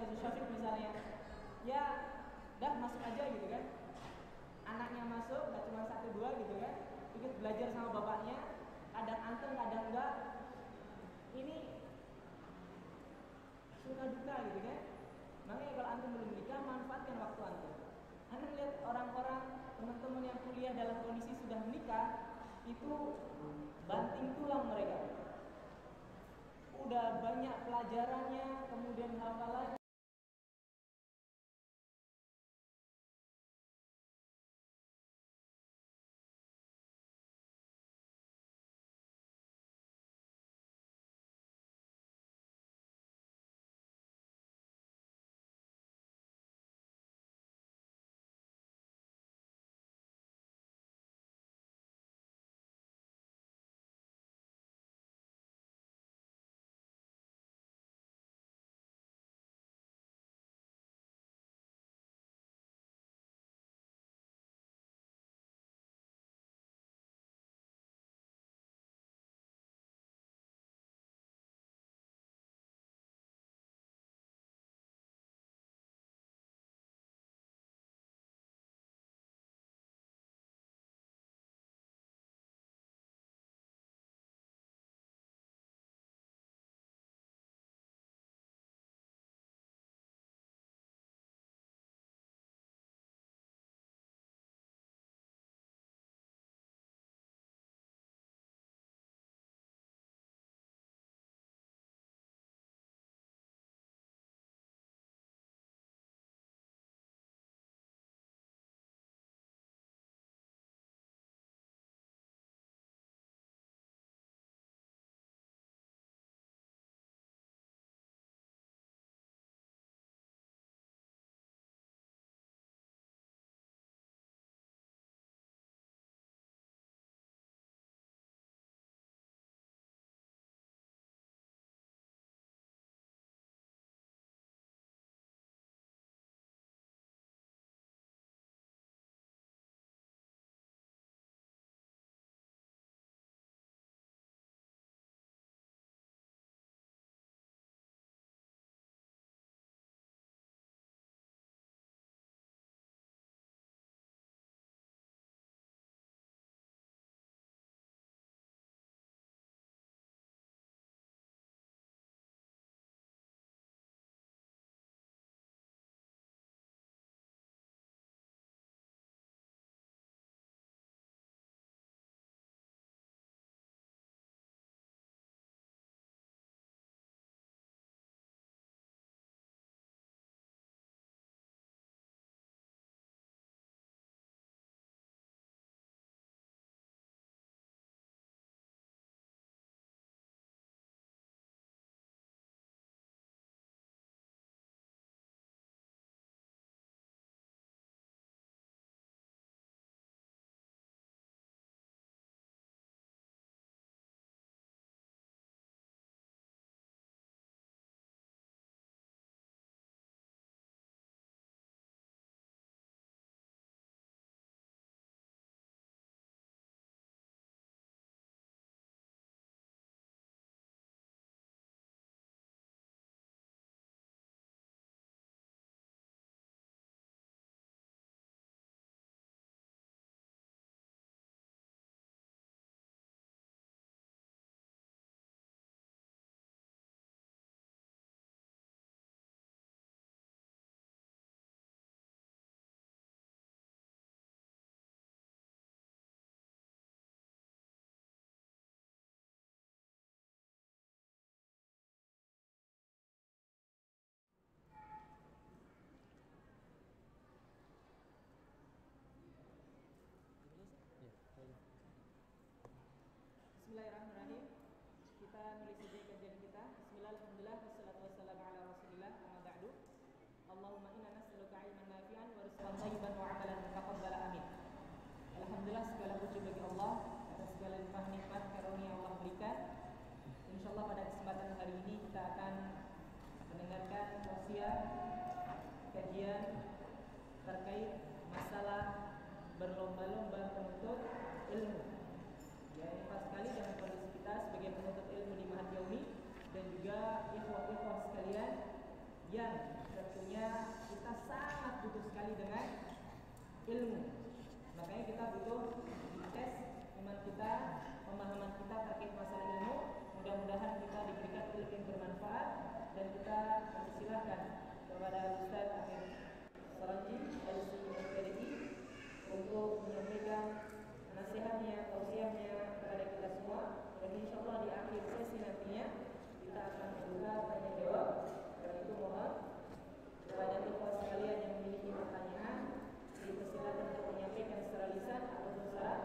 si Syafiq misalnya, ya dah masuk aja gitu kan. Anaknya masuk, nggak cuma 1-2 gitu kan, ikut belajar sama bapaknya, kadang anteng kadang enggak. Ini suka duka gitu kan. Makanya kalau antum belum nikah, manfaatkan waktu antum. Anda lihat orang-orang, teman-teman yang kuliah dalam kondisi sudah menikah, itu banting tulang mereka. Udah banyak pelajarannya, kemudian hafalannya. Bismillahirrahmanirrahim. Kita mulai saja kajian kita. Bismillahirrahmanirrahim. Wassalatu wassalamu ala Rasulillah. Amma ba'du. Allahumma inna nas'aluka 'ilman nafi'an wa rizqan thayyiban wa 'amalan mutaqabbalan. Amin. Alhamdulillah, segala puji bagi Allah atas segala limpah nikmat karunia yang Allah berikan. Insyaallah pada kesempatan hari ini kita akan mendengarkan tausiah kajian terkait masalah berlomba-lomba menuntut ilmu. Ya, ini pas sekali dengan kondisi kita sebagai penuntut ilmu di Mahad Yaumi dan juga ikhwah-ikhwah sekalian yang sangat butuh sekali dengan ilmu. Makanya kita butuh tes iman kita, pemahaman kita terkait masalah ilmu. Mudah-mudahan kita diberikan ilmu yang bermanfaat dan kita mempersilahkan kepada Ustaz Amir Saranji LCMPDI untuk menyampaikan nasihatnya, tausiahnya kepada kita semua. Dan insyaallah di akhir sesi nantinya kita akan membuka tanya jawab. Karena itu mohon kepada ikhwan sekalian yang memiliki pertanyaan dipersilakan untuk menyampaikan secara lisan ataupun secara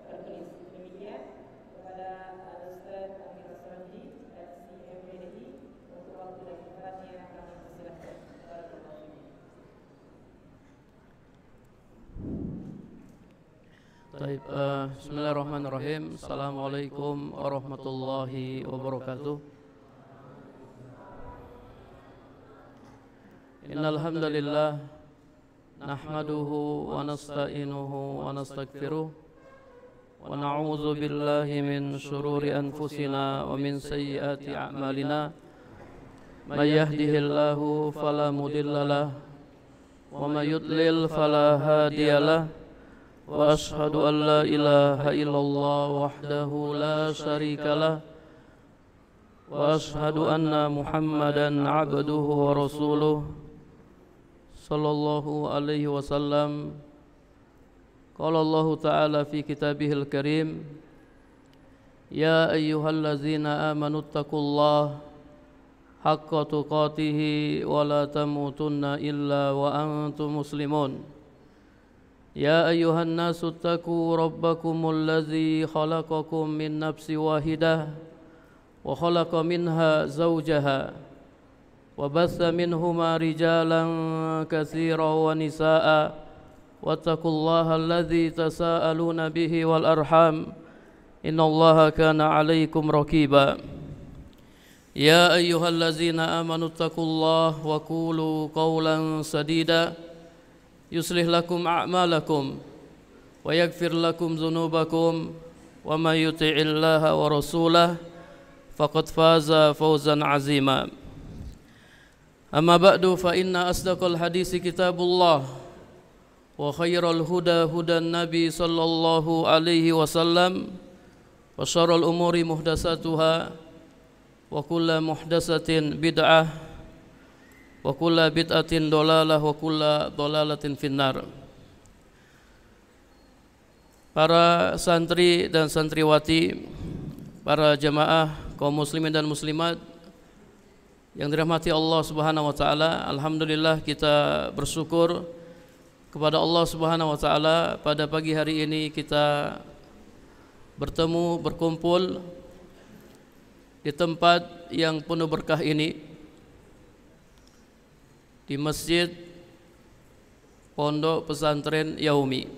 tertulis. Demikian kepada Ustaz Amir Saranji LCMPDI untuk waktu dan tempatnya kami persilahkan. Baik, bismillahirrahmanirrahim. Assalamualaikum warahmatullahi wabarakatuh. Innal hamdalillah nahmaduhu wa nasta'inuhu wa nastaghfiruh wa na'udzu billahi min shururi anfusina wa min sayyiati a'malina. May yahdihillahu fala mudhillalah wa may yudlil fala hadiyalah. Wa ashhadu an la ilaha illallah wahdahu la syarika lah wa ashhadu anna Muhammadan abduhu wa rasuluh sallallahu alaihi wasallam. Qala Allah ta'ala fi kitabihil karim, ya ayyuhallazina amanu taqullaha haqqa tuqatih wa la tamutunna illa wa antum muslimun. يا أيها الناس اتقوا ربكم الذي خلقكم من نفس واحدة وخلق منها زوجها وبث منهما رجالا كثيرا ونساء واتقوا الله الذي تساءلون به والأرحام إن الله كان عليكم رقيبا يا أيها الذين آمنوا اتقوا الله وقولوا قولا سديدا يصلح لكم أعمالكم ويغفر لكم ذنوبكم ومن يطع الله ورسوله فقد فاز فوزا عظيما. أما بعد فإن أصدق الحديث كتاب الله وخير الهدى هدى النبي صلى الله عليه وسلم وشر الأمور محدثاتها وكل محدثة بدعة wa kullu bid'atin dhalalah wa kullu dhalalatin finnar. Para santri dan santriwati, para jamaah kaum muslimin dan muslimat yang dirahmati Allah Subhanahu wa taala, alhamdulillah kita bersyukur kepada Allah Subhanahu wa taala pada pagi hari ini kita bertemu, berkumpul di tempat yang penuh berkah ini, di Masjid Pondok Pesantren Yaumi.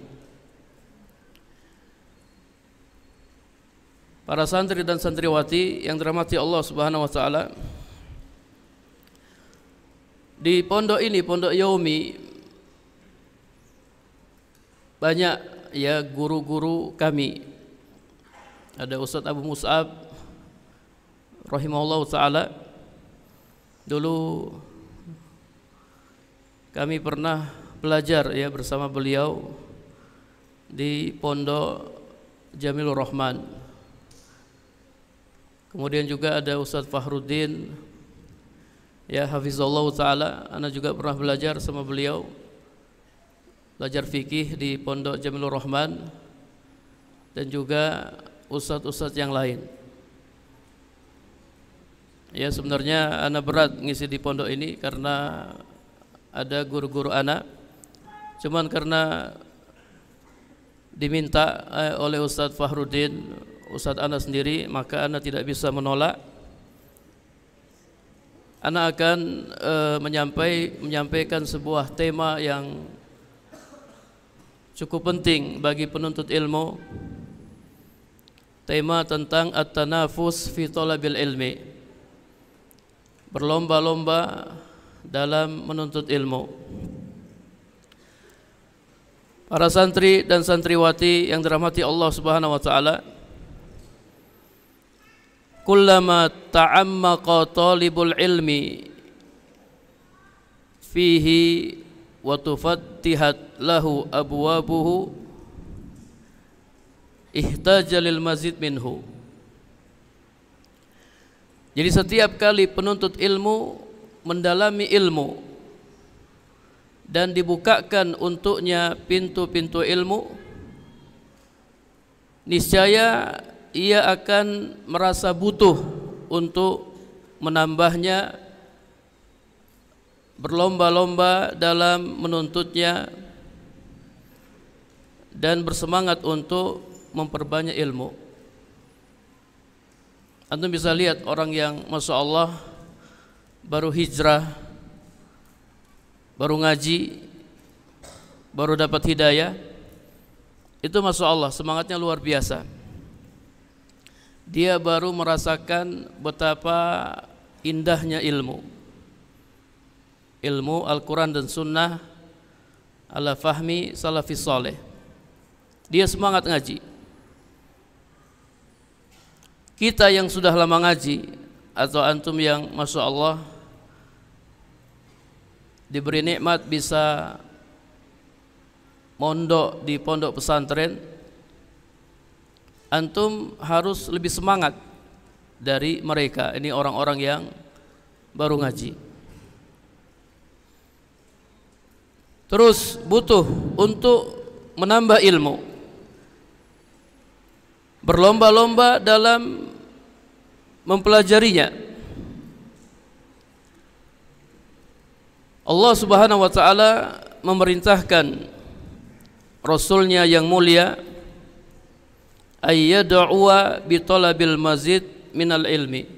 Para santri dan santriwati yang dirahmati Allah Subhanahu wa taala, di pondok ini, Pondok Yaumi, banyak ya guru-guru kami. Ada Ustaz Abu Mus'ab rahimahullah taala. Dulu kami pernah belajar ya bersama beliau di Pondok Jamilur Rahman. Kemudian juga ada Ustaz Fahruddin ya hafizallah taala, ana juga pernah belajar sama beliau, belajar fikih di Pondok Jamilur Rahman, dan juga ustadz-ustadz yang lain. Ya sebenarnya ana berat ngisi di pondok ini karena ada guru-guru anak, cuman karena diminta oleh Ustadz Fahruddin, Ustadz anak sendiri, maka anak tidak bisa menolak. Anak akan menyampaikan sebuah tema yang cukup penting bagi penuntut ilmu, tema tentang at-tanafus fi talabil ilmi, berlomba-lomba dalam menuntut ilmu. Para santri dan santriwati yang dirahmati Allah Subhanahu wa taala, kullama ta'ammaqa talibul ilmi fihi wa tufattihat lahu abwabuhu ihtaja lil mazid minhu. Jadi setiap kali penuntut ilmu mendalami ilmu dan dibukakan untuknya pintu-pintu ilmu, niscaya ia akan merasa butuh untuk menambahnya, berlomba-lomba dalam menuntutnya dan bersemangat untuk memperbanyak ilmu. Antum bisa lihat orang yang Masya Allah baru hijrah, baru ngaji, baru dapat hidayah, itu Masya Allah semangatnya luar biasa. Dia baru merasakan betapa indahnya ilmu Al-Quran dan Sunnah ala fahmi salafis saleh. Dia semangat ngaji. Kita yang sudah lama ngaji atau antum yang Masya Allah diberi nikmat bisa mondok di pondok pesantren, antum harus lebih semangat dari mereka. Ini orang-orang yang baru ngaji. Terus butuh untuk menambah ilmu, berlomba-lomba dalam mempelajarinya. Allah Subhanahu wa ta'ala memerintahkan Rasulnya yang mulia ayyad'uwa bitolabil mazid minal ilmi,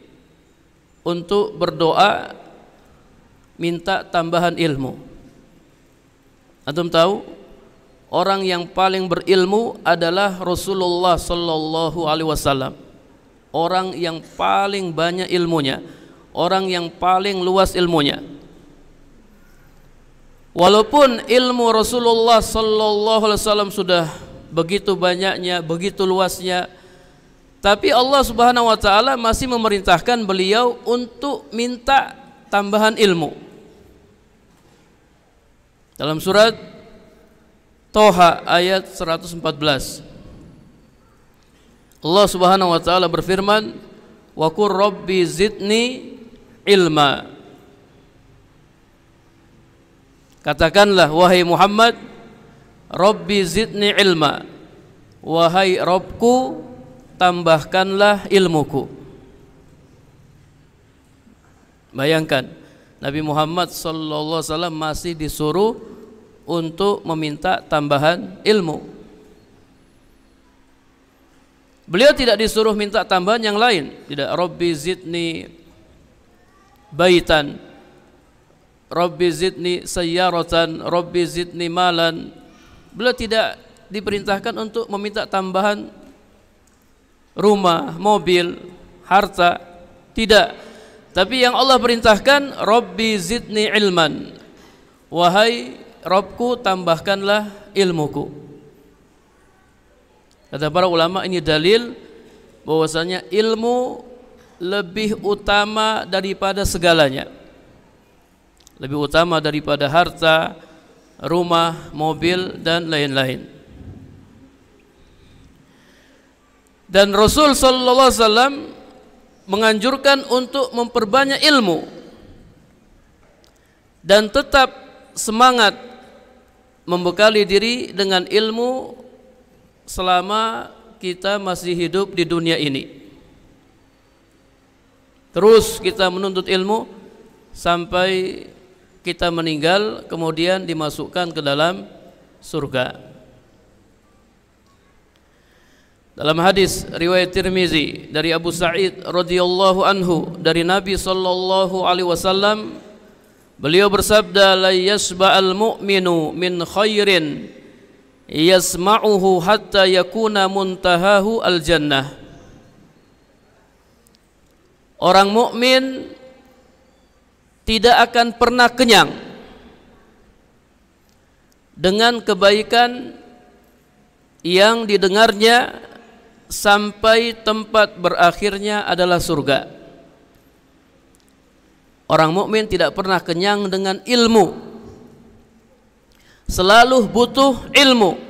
untuk berdoa minta tambahan ilmu. Antum tahu orang yang paling berilmu adalah Rasulullah sallallahu alaihi wasallam. Orang yang paling banyak ilmunya, orang yang paling luas ilmunya. Walaupun ilmu Rasulullah sallallahu alaihi wasallam sudah begitu banyaknya, begitu luasnya, tapi Allah Subhanahu wa taala masih memerintahkan beliau untuk minta tambahan ilmu. Dalam surat Toha ayat 114, Allah Subhanahu wa taala berfirman, "Wa qur rabbi zidni ilma." Katakanlah wahai Muhammad, Rabbi zidni ilma, wahai Rabbku tambahkanlah ilmuku. Bayangkan Nabi Muhammad sallallahu alaihi wasallam masih disuruh untuk meminta tambahan ilmu. Beliau tidak disuruh minta tambahan yang lain, tidak. Rabbi zidni baitan, Rabbi zidni sayyaratan, Rabbi zidni malan. Beliau tidak diperintahkan untuk meminta tambahan rumah, mobil, harta, tidak. Tapi yang Allah perintahkan, Rabbi zidni ilman, wahai Rabbku tambahkanlah ilmuku. Kata para ulama, ini dalil bahwasanya ilmu lebih utama daripada segalanya, lebih utama daripada harta, rumah, mobil, dan lain-lain. Dan Rasul sallallahu alaihi wasallam menganjurkan untuk memperbanyak ilmu dan tetap semangat membekali diri dengan ilmu selama kita masih hidup di dunia ini. Terus kita menuntut ilmu sampai kita meninggal, kemudian dimasukkan ke dalam surga. Dalam hadis riwayat Tirmizi dari Abu Sa'id radhiyallahu anhu dari Nabi sallallahu alaihi wasallam, beliau bersabda, la yasba'al mu'minu min khairin yasma'uhu hatta yakuna muntahahu al jannah. Orang mukmin tidak akan pernah kenyang dengan kebaikan yang didengarnya sampai tempat berakhirnya adalah surga. Orang mukmin tidak pernah kenyang dengan ilmu selalu butuh ilmu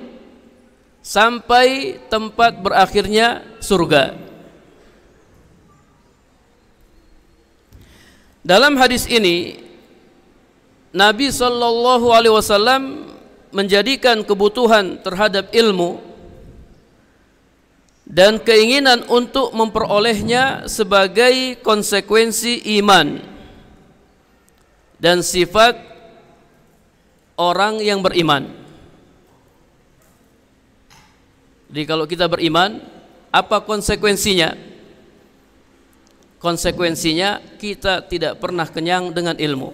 sampai tempat berakhirnya surga. Dalam hadis ini Nabi sallallahu alaihi wasallam menjadikan kebutuhan terhadap ilmu dan keinginan untuk memperolehnya sebagai konsekuensi iman dan sifat orang yang beriman. Jadi kalau kita beriman, apa konsekuensinya? Konsekuensinya kita tidak pernah kenyang dengan ilmu.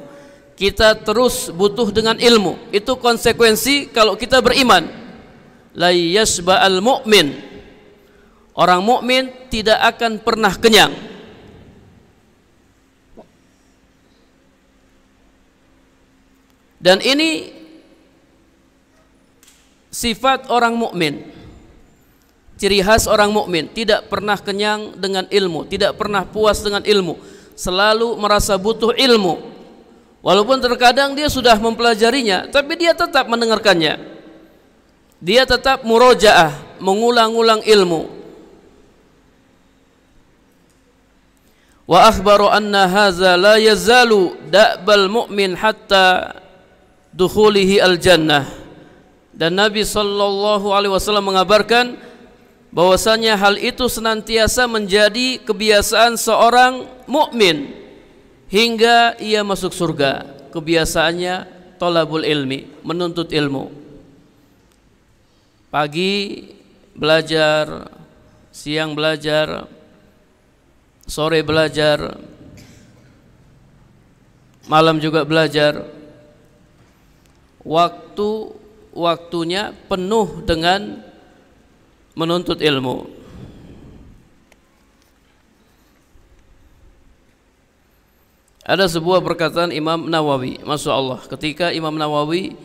Kita terus butuh dengan ilmu. Itu konsekuensi kalau kita beriman. La yashba'al mu'min. Orang mukmin tidak akan pernah kenyang. Dan ini sifat orang mukmin. Ciri khas orang mukmin, tidak pernah kenyang dengan ilmu, tidak pernah puas dengan ilmu, selalu merasa butuh ilmu. Walaupun terkadang dia sudah mempelajarinya, tapi dia tetap mendengarkannya. Dia tetap murojaah, mengulang-ulang ilmu. Wa akhbaru anna hadza la yazalu da'bal mu'min hatta dukhulihi al-jannah. Dan Nabi sallallahu alaihi wasallam mengabarkan bahwasanya hal itu senantiasa menjadi kebiasaan seorang mukmin hingga ia masuk surga. Kebiasaannya thalabul ilmi, menuntut ilmu. Pagi belajar, siang belajar, sore belajar, malam juga belajar. Waktunya penuh dengan menuntut ilmu. Ada sebuah perkataan Imam Nawawi, Masya Allah, ketika Imam Nawawi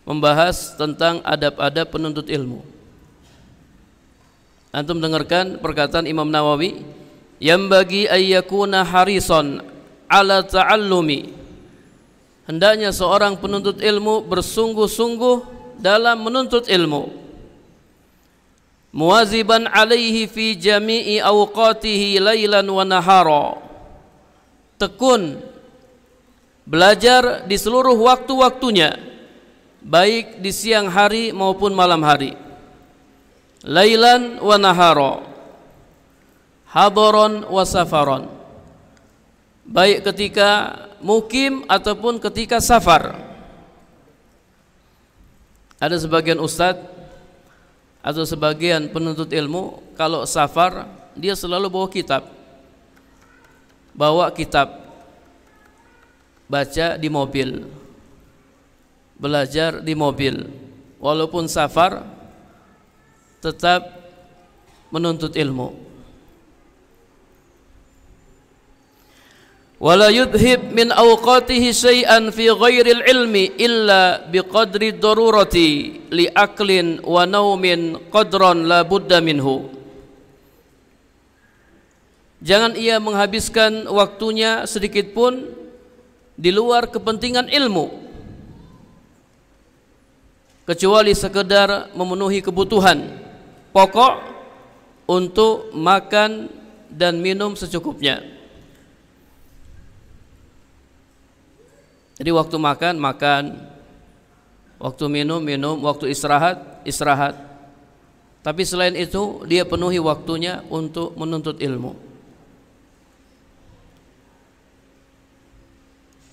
membahas tentang adab-adab penuntut ilmu. Antum dengarkan perkataan Imam Nawawi, yang bagi ayyakuna harison ala ta'allumi. Hendaknya seorang penuntut ilmu bersungguh-sungguh dalam menuntut ilmu. Muwaziban alaihi fi jami'i awqatihi lailan wa nahara. Tekun belajar di seluruh waktu-waktunya, baik di siang hari maupun malam hari. Lailan wa nahara, hadaron wa safaron, baik ketika mukim ataupun ketika safar. Ada sebagian ustadz atau sebagian penuntut ilmu kalau safar dia selalu bawa kitab, baca di mobil, belajar di mobil, walaupun safar tetap menuntut ilmu. Wala yudhib min awqatihi syai'an fi ghairil ilmi illa biqadri darurati li aklin wa naumin qadran la budda minhu. Jangan ia menghabiskan waktunya sedikit pun di luar kepentingan ilmu, kecuali sekedar memenuhi kebutuhan pokok untuk makan dan minum secukupnya. Jadi waktu makan, waktu minum, waktu istirahat. Tapi selain itu dia penuhi waktunya untuk menuntut ilmu.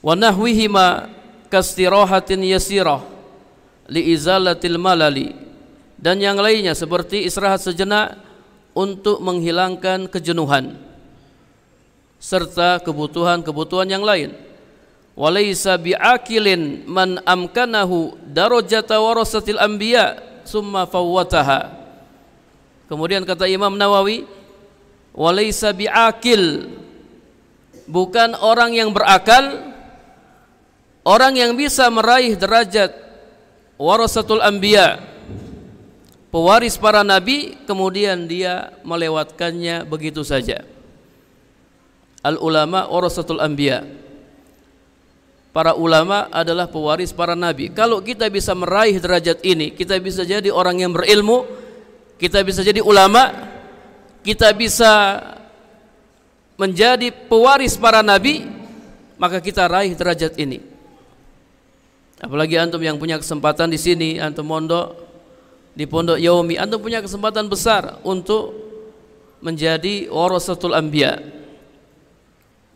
Wa nahwihima kastirahatin yasirah li izalatil malali, dan yang lainnya seperti istirahat sejenak untuk menghilangkan kejenuhan serta kebutuhan-kebutuhan yang lain. Walaysa bi'akilin man amkanahu darajata warasatil anbiya summa fawwataha. Kemudian kata Imam Nawawi, walaysa bi'akil, bukan orang yang berakal, orang yang bisa meraih derajat warasatul anbiya, pewaris para nabi, kemudian dia melewatkannya begitu saja. Al ulama warasatul anbiya. para ulama adalah pewaris para nabi. Kalau kita bisa meraih derajat ini, kita bisa jadi orang yang berilmu, kita bisa jadi ulama, kita bisa menjadi pewaris para nabi, maka kita raih derajat ini. Apalagi antum yang punya kesempatan di sini, antum mondok di Pondok Yaumi, antum punya kesempatan besar untuk menjadi warasatul anbiya.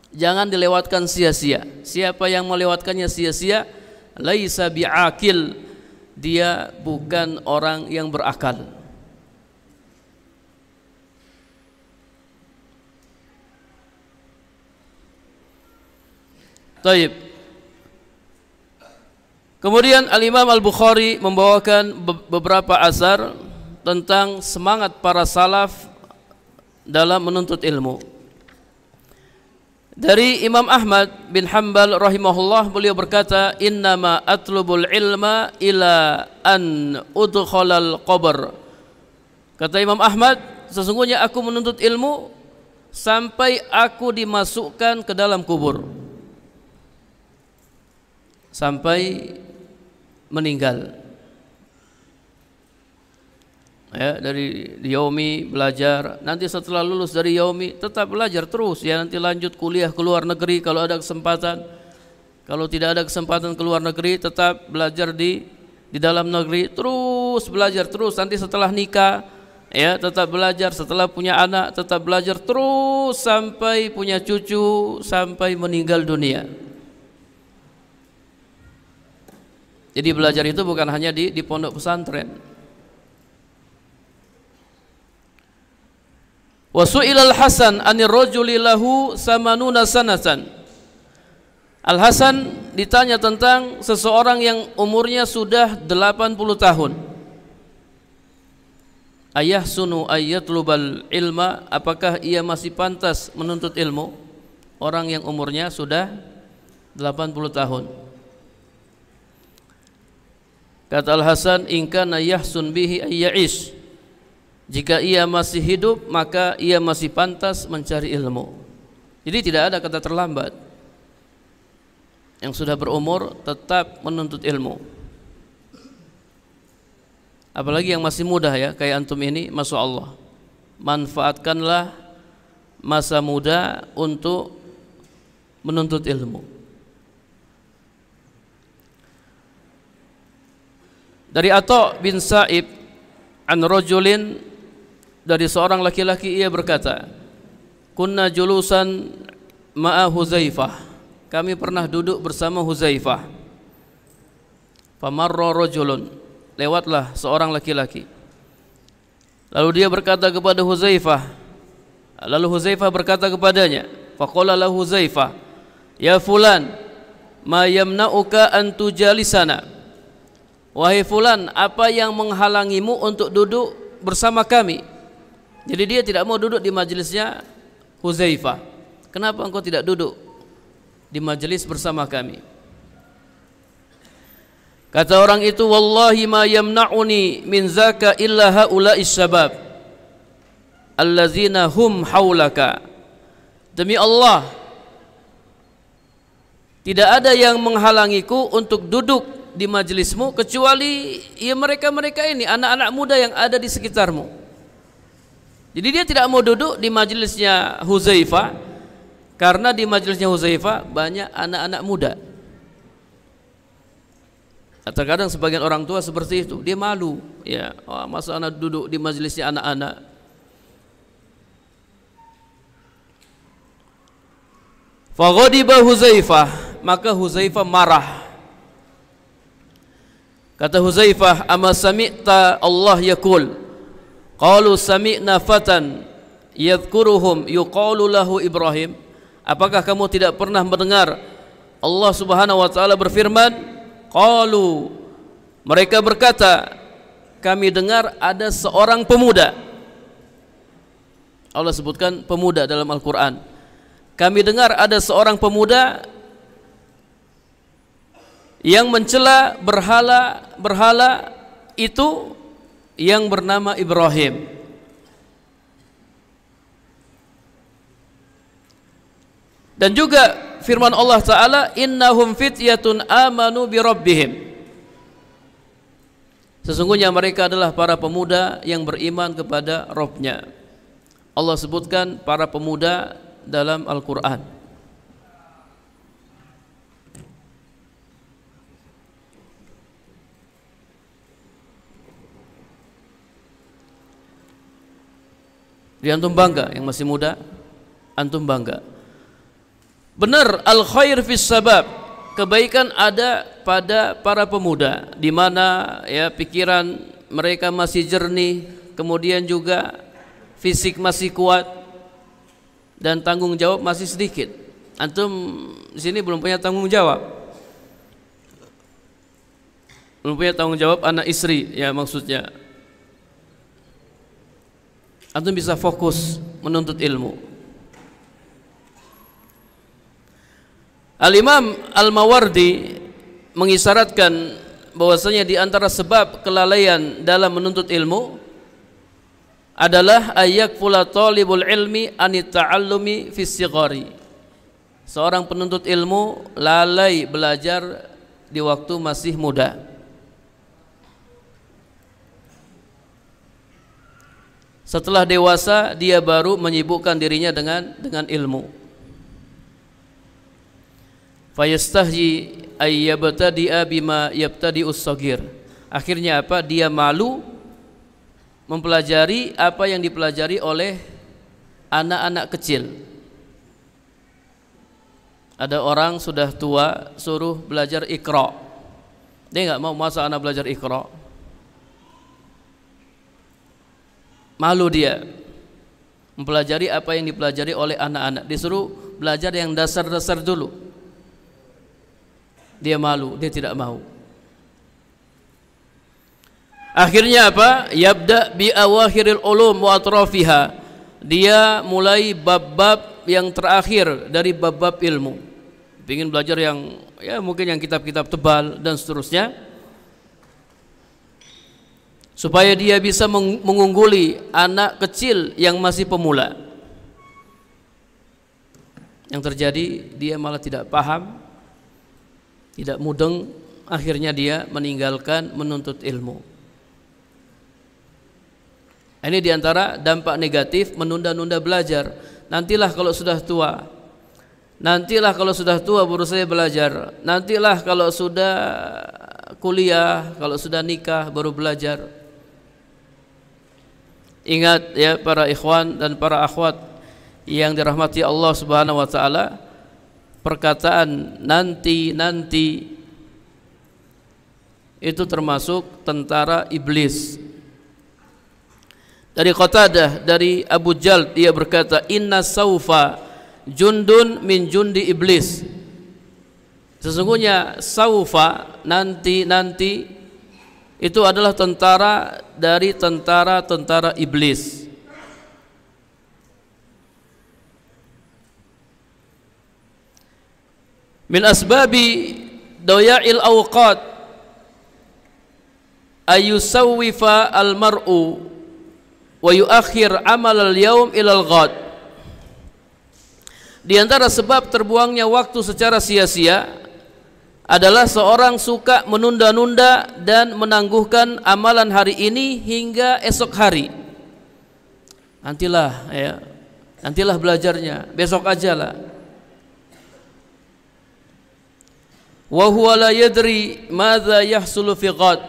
Jangan dilewatkan sia-sia. Siapa yang melewatkannya sia-sia, laisa bi'akil, dia bukan orang yang berakal. Taib. Kemudian Al-Imam Al-Bukhari membawakan beberapa asar tentang semangat para salaf dalam menuntut ilmu. Dari Imam Ahmad bin Hanbal rahimahullah, beliau berkata, innama atlubul ilma ila an udkhalal qabr. Kata Imam Ahmad, sesungguhnya aku menuntut ilmu sampai aku dimasukkan ke dalam kubur, sampai meninggal. Ya, dari Yaumi belajar, nanti setelah lulus dari Yaumi tetap belajar terus ya, nanti lanjut kuliah ke luar negeri kalau ada kesempatan. Kalau tidak ada kesempatan ke luar negeri, tetap belajar di dalam negeri, terus belajar terus. Nanti setelah nikah ya tetap belajar, setelah punya anak tetap belajar terus sampai punya cucu, sampai meninggal dunia. Jadi belajar itu bukan hanya di pondok pesantren. Wa su'ilal Hasan 'anir rajuli lahu samanuna sanatan. Al Hasan ditanya tentang seseorang yang umurnya sudah 80 tahun. Ayahsunu ayyatlubal ilma, apakah ia masih pantas menuntut ilmu? Orang yang umurnya sudah 80 tahun. Kata Al Hasan, in kana yahsun bihi ayya'ish, jika ia masih hidup maka ia masih pantas mencari ilmu. Jadi tidak ada kata terlambat. Yang sudah berumur tetap menuntut ilmu. Apalagi yang masih muda ya, kayak antum ini, masya Allah. Manfaatkanlah masa muda untuk menuntut ilmu. Dari Atha bin Sa'ib an rajulin, dari seorang laki-laki, ia berkata, kunna julusan ma'a Huzaifah, kami pernah duduk bersama Huzaifah. Famarra rajulun, lewatlah seorang laki-laki. Lalu dia berkata kepada Huzaifah, lalu Huzaifah berkata kepadanya, faqala lahu Huzaifah, ya fulan, ma yamna'uka an tujalisana, wahai fulan, apa yang menghalangimu untuk duduk bersama kami? Jadi dia tidak mau duduk di majelisnya Huzaifah. Kenapa engkau tidak duduk di majelis bersama kami? Kata orang itu, wallahi ma yamna'uni min zaka illa haula'is syabab allazina hum haulaka. Demi Allah, tidak ada yang menghalangiku untuk duduk di majelismu kecuali ya mereka-mereka ini, anak-anak muda yang ada di sekitarmu. Jadi dia tidak mau duduk di majelisnya Huzaifah karena di majelisnya Huzaifah banyak anak-anak muda. Terkadang sebagian orang tua seperti itu, dia malu ya, oh, masa anak duduk di majelisnya anak-anak. Faghadiba Huzaifah, maka Huzaifah marah. Kata Huzaifah, ama sami'ta Allah yaqul, qalu sami'na fatan yadhkuruhum yuqalu lahu Ibrahim. Apakah kamu tidak pernah mendengar Allah Subhanahu wa taala berfirman, qalu, mereka berkata, kami dengar ada seorang pemuda. Allah sebutkan pemuda dalam Al-Qur'an. Kami dengar ada seorang pemuda yang mencela berhala itu yang bernama Ibrahim. Dan juga firman Allah Ta'ala, innahum fityatun amanu bi rabbihim. Sesungguhnya mereka adalah para pemuda yang beriman kepada Rabb-nya. Allah sebutkan para pemuda dalam Al-Quran. Jadi antum bangga yang masih muda, antum bangga. Benar, al-khair fis sabab, kebaikan ada pada para pemuda, di mana ya pikiran mereka masih jernih, kemudian juga fisik masih kuat dan tanggung jawab masih sedikit. Antum di sini belum punya tanggung jawab, belum punya tanggung jawab anak istri ya maksudnya. Antum bisa fokus menuntut ilmu. Al-Imam Al-Mawardi mengisyaratkan bahwasanya di antara sebab kelalaian dalam menuntut ilmu adalah ayyakfula talibul ilmi anit ta'allumi fis sighari. Seorang penuntut ilmu lalai belajar di waktu masih muda. Setelah dewasa dia baru menyibukkan dirinya dengan ilmu. Fayastahyi ayyabtadi'a bima yabtadi'us saghir. Akhirnya apa? Dia malu mempelajari apa yang dipelajari oleh anak-anak kecil. Ada orang sudah tua suruh belajar Iqra. Dia enggak mau, masa anak belajar Iqra? Malu dia mempelajari apa yang dipelajari oleh anak-anak. Disuruh belajar yang dasar-dasar dulu. Dia malu, dia tidak mau. Akhirnya apa? Yabda bi awakhiril ulum wa atrafiha. Dia mulai bab-bab yang terakhir dari bab-bab ilmu. Ingin belajar yang ya mungkin yang kitab-kitab tebal dan seterusnya, supaya dia bisa mengungguli anak kecil yang masih pemula. Yang terjadi dia malah tidak paham, tidak mudeng, akhirnya dia meninggalkan menuntut ilmu. Ini diantara dampak negatif menunda-nunda belajar. Nantilah kalau sudah tua, nantilah kalau sudah tua baru saya belajar, nantilah kalau sudah kuliah, kalau sudah nikah baru belajar. Ingat ya para ikhwan dan para akhwat yang dirahmati Allah Subhanahu wa taala, perkataan nanti itu termasuk tentara iblis. Dari Qatadah, dari Abu Jald, dia berkata, inna saufa jundun min jundi iblis. Sesungguhnya saufa, nanti itu adalah tentara dari tentara iblis. Min asbabi daya'il awqat ayusawwifa al-mar'u wa yuakhir amal al-yawm ilal ghad. Di antara sebab terbuangnya waktu secara sia-sia adalah seorang suka menunda-nunda dan menangguhkan amalan hari ini hingga esok hari. Nantilah belajarnya, besok ajalah. Wa huwa la yadri madza yahsulu fi ghad.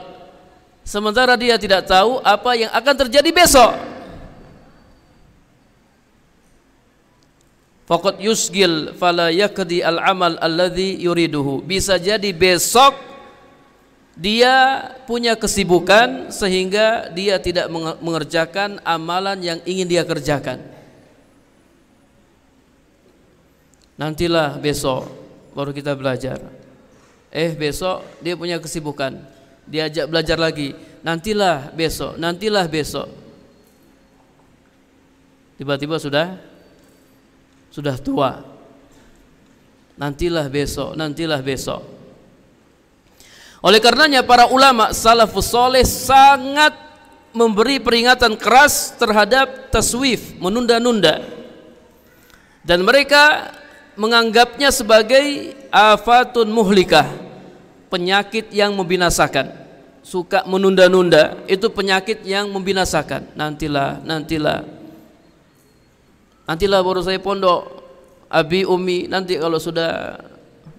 Sementara dia tidak tahu apa yang akan terjadi besok. Faqad yusgil fala yakdi al-amal alladhi yuriduhu. Bisa jadi besok dia punya kesibukan sehingga dia tidak mengerjakan amalan yang ingin dia kerjakan. Nantilah besok baru kita belajar. Besok dia punya kesibukan, diajak belajar lagi. Nantilah besok. Tiba-tiba sudah tua. Nantilah besok. Oleh karenanya para ulama salafus saleh sangat memberi peringatan keras terhadap taswif, menunda-nunda. Dan mereka menganggapnya sebagai afatun muhlikah, penyakit yang membinasakan. Suka menunda-nunda, itu penyakit yang membinasakan. Nantilah baru saya pondok. Abi Umi nanti kalau sudah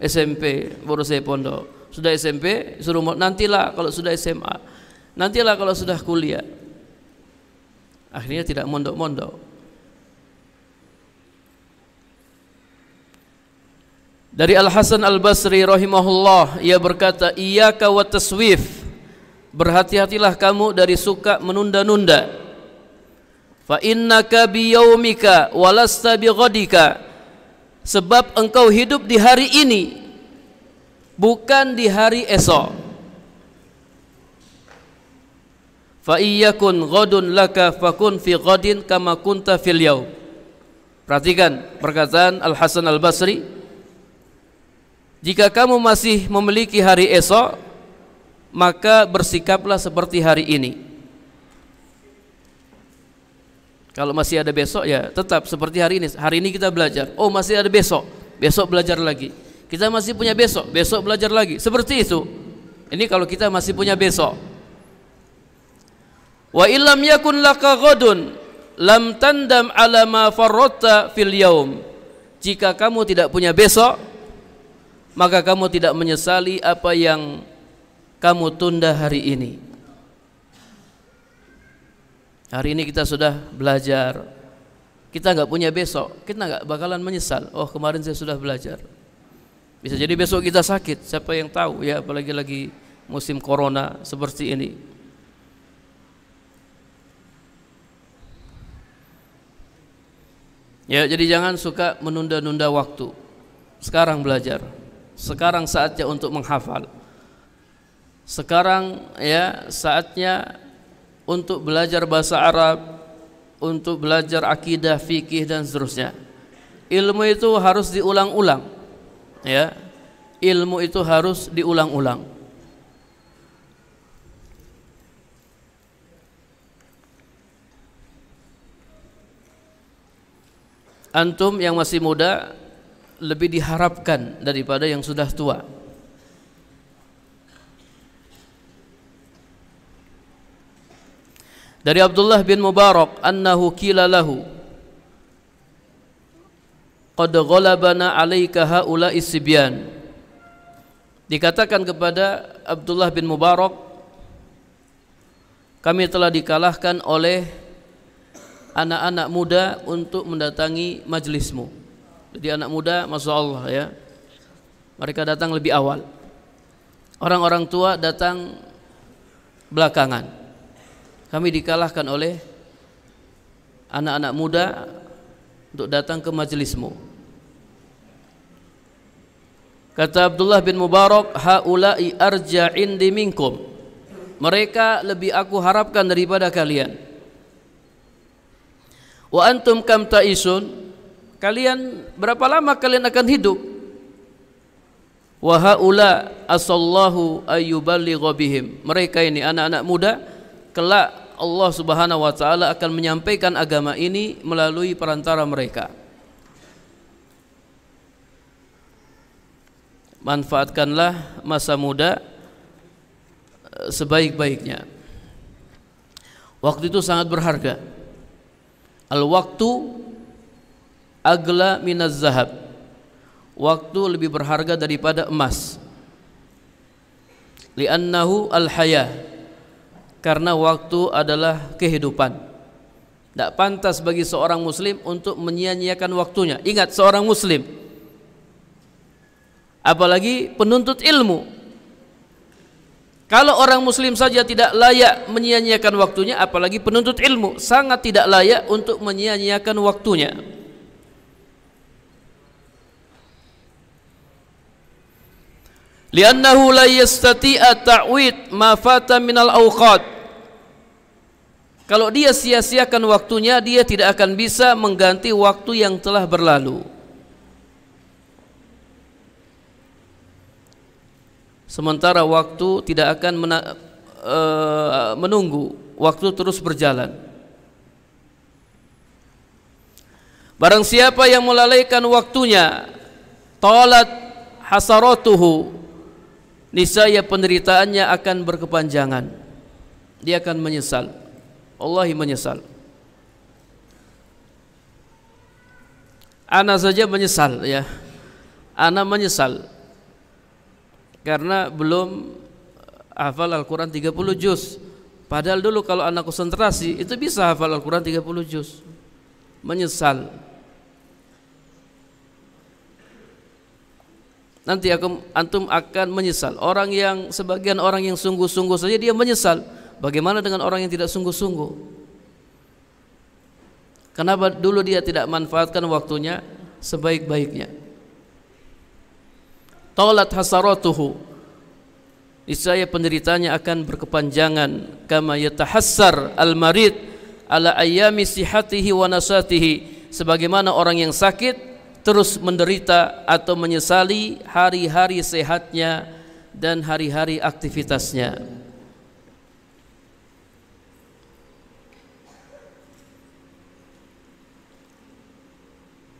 SMP baru saya pondok. Sudah SMP suruh nantilah kalau sudah SMA. Nantilah kalau sudah kuliah. Akhirnya tidak mondok-mondok. Dari Al-Hasan Al-Basri rahimahullah, ia berkata, iyyaka wa taswif, berhati-hatilah kamu dari suka menunda-nunda. Fa innaka biyaumika walasta bighadika, sebab engkau hidup di hari ini bukan di hari esok. Fa iyyakun ghadun laka fakun fi ghadin kama kunta fil yaum. Perhatikan perkataan Al-Hasan Al-Basri, jika kamu masih memiliki hari esok, maka bersikaplah seperti hari ini. Kalau masih ada besok, ya tetap seperti hari ini. Hari ini kita belajar, oh masih ada besok, besok belajar lagi. Kita masih punya besok, besok belajar lagi. Seperti itu. Ini kalau kita masih punya besok. Wa illam yakun laka ghadun lam tandam ala ma farratta fil yaum. Jika kamu tidak punya besok, maka kamu tidak menyesali apa yang kamu tunda hari ini. Hari ini kita sudah belajar, kita nggak punya besok, kita nggak bakalan menyesal. Oh kemarin saya sudah belajar. Bisa jadi besok kita sakit, siapa yang tahu ya, apalagi lagi musim corona seperti ini. Ya, jadi jangan suka menunda-nunda waktu. Sekarang belajar. Sekarang saatnya untuk menghafal. Sekarang ya saatnya untuk belajar bahasa Arab, untuk belajar akidah, fikih dan seterusnya. Ilmu itu harus diulang-ulang. Ya. Ilmu itu harus diulang-ulang. Antum yang masih muda lebih diharapkan daripada yang sudah tua. Dari Abdullah bin Mubarak annahu qila lahu qad ghalabana 'alaika haula'i sibyan. Dikatakan kepada Abdullah bin Mubarak, kami telah dikalahkan oleh anak-anak muda untuk mendatangi majlismu. Jadi anak muda, masya Allah ya, mereka datang lebih awal. Orang-orang tua datang belakangan. Kami dikalahkan oleh anak-anak muda untuk datang ke majelismu. Kata Abdullah bin Mubarak, haula'i arja indi minkum, mereka lebih aku harapkan daripada kalian. Wa antum kam ta'isun, kalian berapa lama kalian akan hidup? Wa haula asallahu ayyuballigha bihim, mereka ini anak-anak muda, kelak Allah Subhanahu wa taala akan menyampaikan agama ini melalui perantara mereka. Manfaatkanlah masa muda sebaik-baiknya. Waktu itu sangat berharga. Al-waktu agla minaz zahab. Waktu lebih berharga daripada emas. Li'annahu al-hayah, karena waktu adalah kehidupan. Tidak pantas bagi seorang muslim untuk menyia-nyiakan waktunya. Ingat, seorang muslim, apalagi penuntut ilmu, kalau orang muslim saja tidak layak menyia-nyiakan waktunya, apalagi penuntut ilmu sangat tidak layak untuk menyia-nyiakan waktunya. Li'annahu la yastati'a ta'wid ma fata minal awqat. Kalau dia sia-siakan waktunya, dia tidak akan bisa mengganti waktu yang telah berlalu. Sementara waktu tidak akan menunggu, waktu terus berjalan. Barang siapa yang melalaikan waktunya talat hasaratuhu, niscaya penderitaannya akan berkepanjangan, dia akan menyesal, wallahi menyesal. Ana saja menyesal ya, ana menyesal karena belum hafal Al-Quran 30 juz. Padahal dulu kalau anak konsentrasi itu bisa hafal Al-Quran 30 juz. Menyesal. Nanti antum akan menyesal. Sebagian orang yang sungguh-sungguh saja dia menyesal. Bagaimana dengan orang yang tidak sungguh-sungguh? Kenapa dulu dia tidak manfaatkan waktunya sebaik-baiknya? Talat hasaratuhu, niscaya penderitanya akan berkepanjangan. Kama yatahassar al-marid ala ayyami sihatihi wa nasatihi, sebagaimana orang yang sakit terus menderita atau menyesali hari-hari sehatnya dan hari-hari aktivitasnya.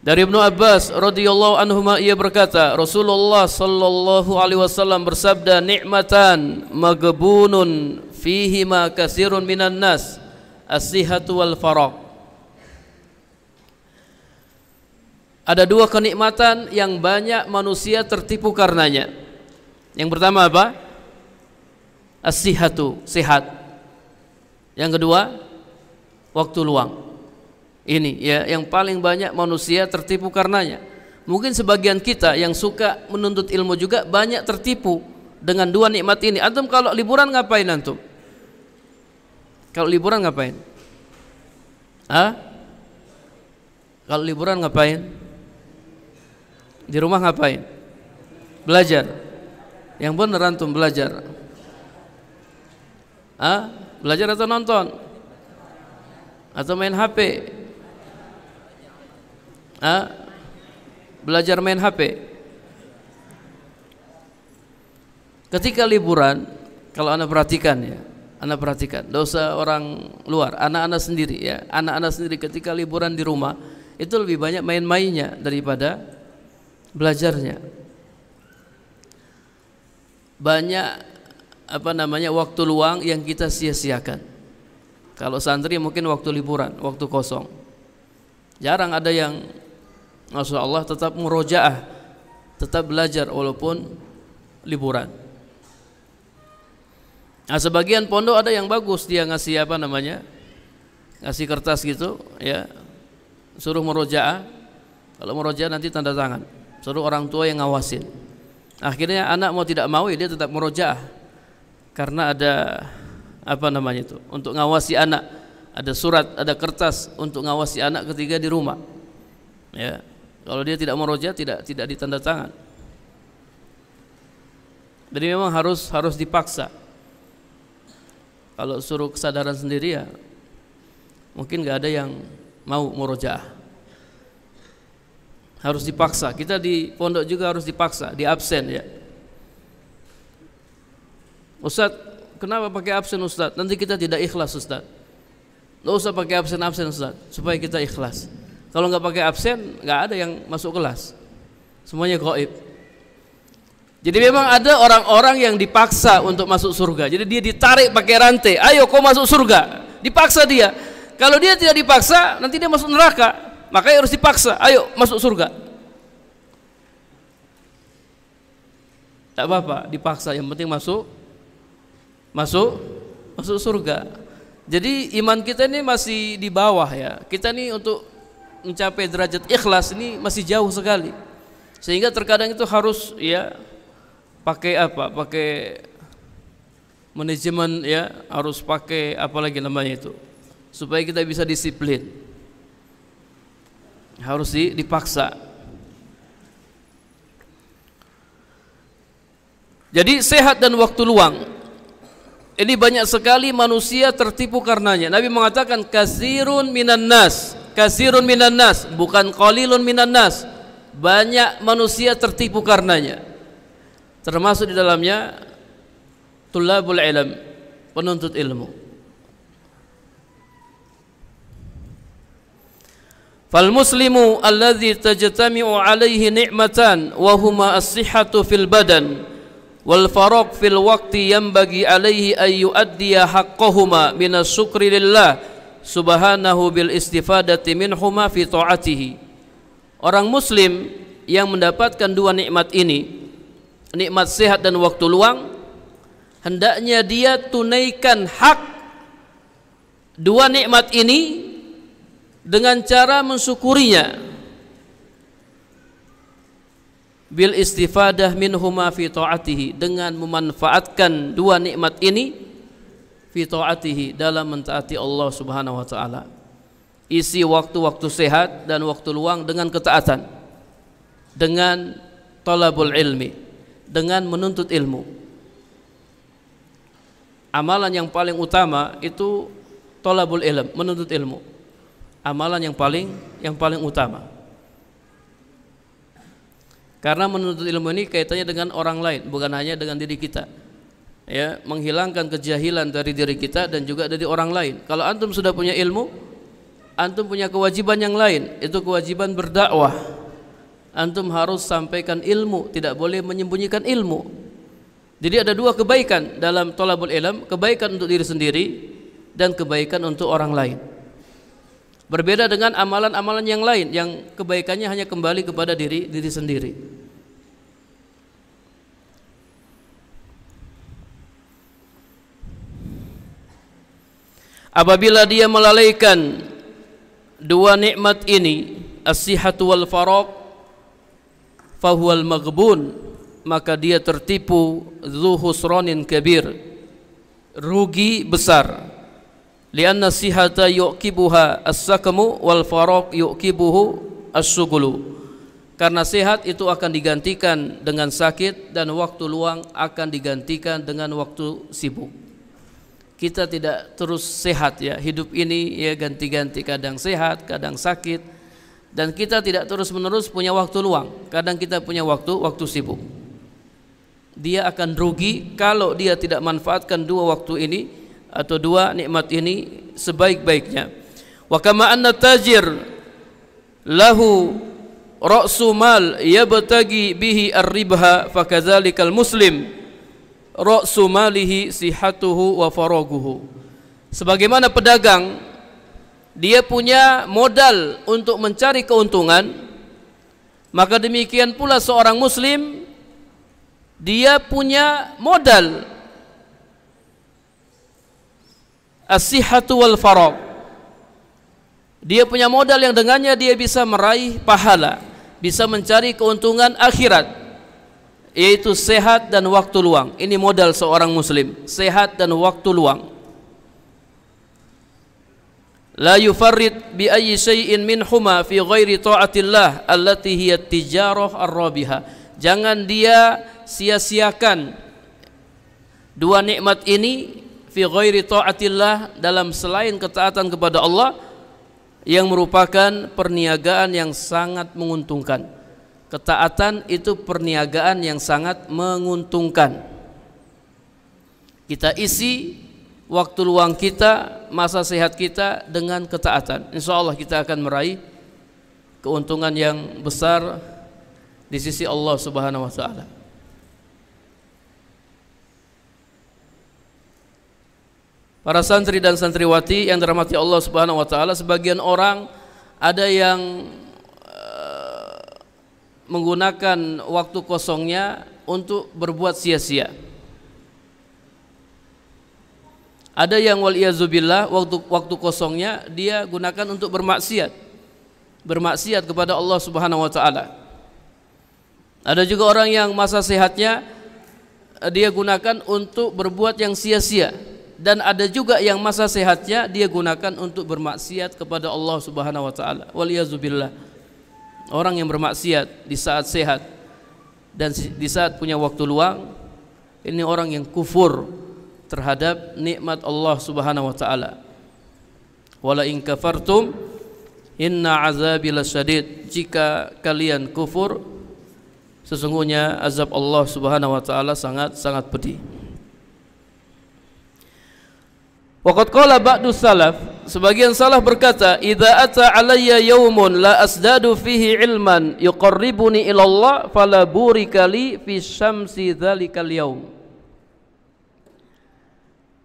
Dari Ibnu Abbas radhiyallahu anhuma, ia berkata, Rasulullah sallallahu alaihi wasallam bersabda, nikmatan maghbunun fihima katsirun minan nas, as-sihhatu wal faragh. Ada dua kenikmatan yang banyak manusia tertipu karenanya. Yang pertama apa? As-sihhatu, sehat. Yang kedua, waktu luang. Ini ya yang paling banyak manusia tertipu karenanya. Mungkin sebagian kita yang suka menuntut ilmu juga banyak tertipu dengan dua nikmat ini. Antum kalau liburan ngapain antum? Kalau liburan ngapain? Kalau liburan ngapain? Di rumah ngapain? Belajar. Yang benar antum belajar. Belajar atau nonton? Atau main HP? Belajar main HP. Ketika liburan, kalau Anda perhatikan ya, Anda perhatikan, tidak usah orang luar, anak-anak sendiri ya, anak-anak sendiri ketika liburan di rumah itu lebih banyak main-mainnya daripada belajarnya. Banyak waktu luang yang kita sia-siakan. Kalau santri mungkin waktu liburan, waktu kosong. Jarang ada yang Masya Allah tetap murojaah, tetap belajar walaupun liburan. Nah, sebagian pondok ada yang bagus, dia ngasih ngasih kertas gitu ya, suruh murojaah. Kalau murojaah nanti tanda tangan, suruh orang tua yang ngawasin. Akhirnya anak mau tidak mau ya dia tetap murojaah, karena ada untuk ngawasi anak, ada surat, ada kertas untuk ngawasi anak ketika di rumah ya. Kalau dia tidak murojaah tidak ditanda tangan. Jadi memang harus dipaksa. Kalau suruh kesadaran sendiri ya mungkin nggak ada yang mau murojaah. Harus dipaksa. Kita di pondok juga harus dipaksa, di absen ya. Ustaz, kenapa pakai absen Ustaz? Nanti kita tidak ikhlas Ustaz. Nggak usah pakai absen Ustaz, supaya kita ikhlas. Kalau nggak pakai absen, nggak ada yang masuk kelas. Semuanya gaib. Jadi memang ada orang-orang yang dipaksa untuk masuk surga. Jadi dia ditarik pakai rantai. Ayo kau masuk surga. Dipaksa dia. Kalau dia tidak dipaksa, nanti dia masuk neraka. Makanya harus dipaksa. Ayo masuk surga. Tak apa-apa, dipaksa. Yang penting masuk surga. Jadi iman kita ini masih di bawah ya. Kita ini untuk mencapai derajat ikhlas ini masih jauh sekali. Sehingga terkadang itu harus ya pakai manajemen ya, harus pakai itu supaya kita bisa disiplin. Harus dipaksa. Jadi sehat dan waktu luang ini banyak sekali manusia tertipu karenanya. Nabi mengatakan kasirun minan nas, bukan qalilun minan nas. Banyak manusia tertipu karenanya. Termasuk di dalamnya tulabul ilm, penuntut ilmu. Fal muslimu alladhi tajtami'u alaihi ni'matan wa huma as-sihhatu fil badan wal faraq fil waqti yanbaghi alaihi ay yuaddiya haqqahuma minas syukri lillah subhanahu bil istifadati minhuma fi ta'atihi. Orang muslim yang mendapatkan dua nikmat ini, nikmat sehat dan waktu luang, hendaknya dia tunaikan hak dua nikmat ini dengan cara mensyukurinya bil istifadah minhuma fi ta'atihi, dengan memanfaatkan dua nikmat ini fi ta'atihi, dalam mentaati Allah Subhanahu wa taala. Isi waktu-waktu sehat dan waktu luang dengan ketaatan, dengan talabul ilmi, dengan menuntut ilmu. Amalan yang paling utama itu talabul ilm, menuntut ilmu. Amalan yang paling utama. Karena menuntut ilmu ini kaitannya dengan orang lain, bukan hanya dengan diri kita. Ya, menghilangkan kejahilan dari diri kita dan juga dari orang lain. Kalau antum sudah punya ilmu, antum punya kewajiban yang lain, itu kewajiban berdakwah. Antum harus sampaikan ilmu, tidak boleh menyembunyikan ilmu. Jadi ada dua kebaikan dalam thalabul ilm, kebaikan untuk diri sendiri dan kebaikan untuk orang lain. Berbeda dengan amalan-amalan yang lain yang kebaikannya hanya kembali kepada diri sendiri. Apabila dia melalaikan dua nikmat ini, as-sihhatu wal faraq, fahuwal maghbun, maka dia tertipu, dzu husranin kabir, rugi besar. Lianna sihhata yuqibuha as-saqmu wal faraq yuqibuhu as-sughlu. Karena sehat itu akan digantikan dengan sakit dan waktu luang akan digantikan dengan waktu sibuk. Kita tidak terus sehat ya, hidup ini ya ganti-ganti, kadang sehat, kadang sakit, dan kita tidak terus-menerus punya waktu luang. Kadang kita punya waktu sibuk. Dia akan rugi kalau dia tidak manfaatkan dua waktu ini atau dua nikmat ini sebaik-baiknya. Wa kama anna tajir lahu ra'su mal yabtagi bihi ar-ribha fakadzalikal muslim ra'su malihi sihhatuhu wa faraguhu. Sebagaimana pedagang dia punya modal untuk mencari keuntungan, maka demikian pula seorang muslim dia punya modal as-sihhatu wal faraq. Dia punya modal yang dengannya dia bisa meraih pahala, bisa mencari keuntungan akhirat, yaitu sehat dan waktu luang. Ini modal seorang muslim, sehat dan waktu luang. La yufarrid bi ayyi syai'in minhuma fi ghairi ta'atillah allati hiya tijarah ar-rabiha. Jangan dia sia-siakan dua nikmat ini fi ghairi ta'atillah, dalam selain ketaatan kepada Allah yang merupakan perniagaan yang sangat menguntungkan. Ketaatan itu perniagaan yang sangat menguntungkan. Kita isi waktu luang kita, masa sehat kita dengan ketaatan. Insyaallah kita akan meraih keuntungan yang besar di sisi Allah Subhanahu wa taala. Para santri dan santriwati yang dirahmati Allah Subhanahu wa taala, sebagian orang ada yang menggunakan waktu kosongnya untuk berbuat sia-sia. Ada yang waliyazubillah waktu kosongnya dia gunakan untuk bermaksiat kepada Allah Subhanahu wa taala. Ada juga orang yang masa sehatnya dia gunakan untuk berbuat yang sia-sia. Dan ada juga yang masa sehatnya dia gunakan untuk bermaksiat kepada Allah Subhanahu wa taala. Waliyazubillah. Orang yang bermaksiat di saat sehat dan di saat punya waktu luang, ini orang yang kufur terhadap nikmat Allah Subhanahu wa taala. Wala in kafartum inna azabi lasyadid. Jika kalian kufur, sesungguhnya azab Allah Subhanahu wa taala sangat pedih. Waqad qala ba'du salaf, sebagian salaf berkata, idza ata alayya yaumun la asdadu fihi ilman yuqarribuni ila Allah fala burika li fi syamsi dzalikal yaum.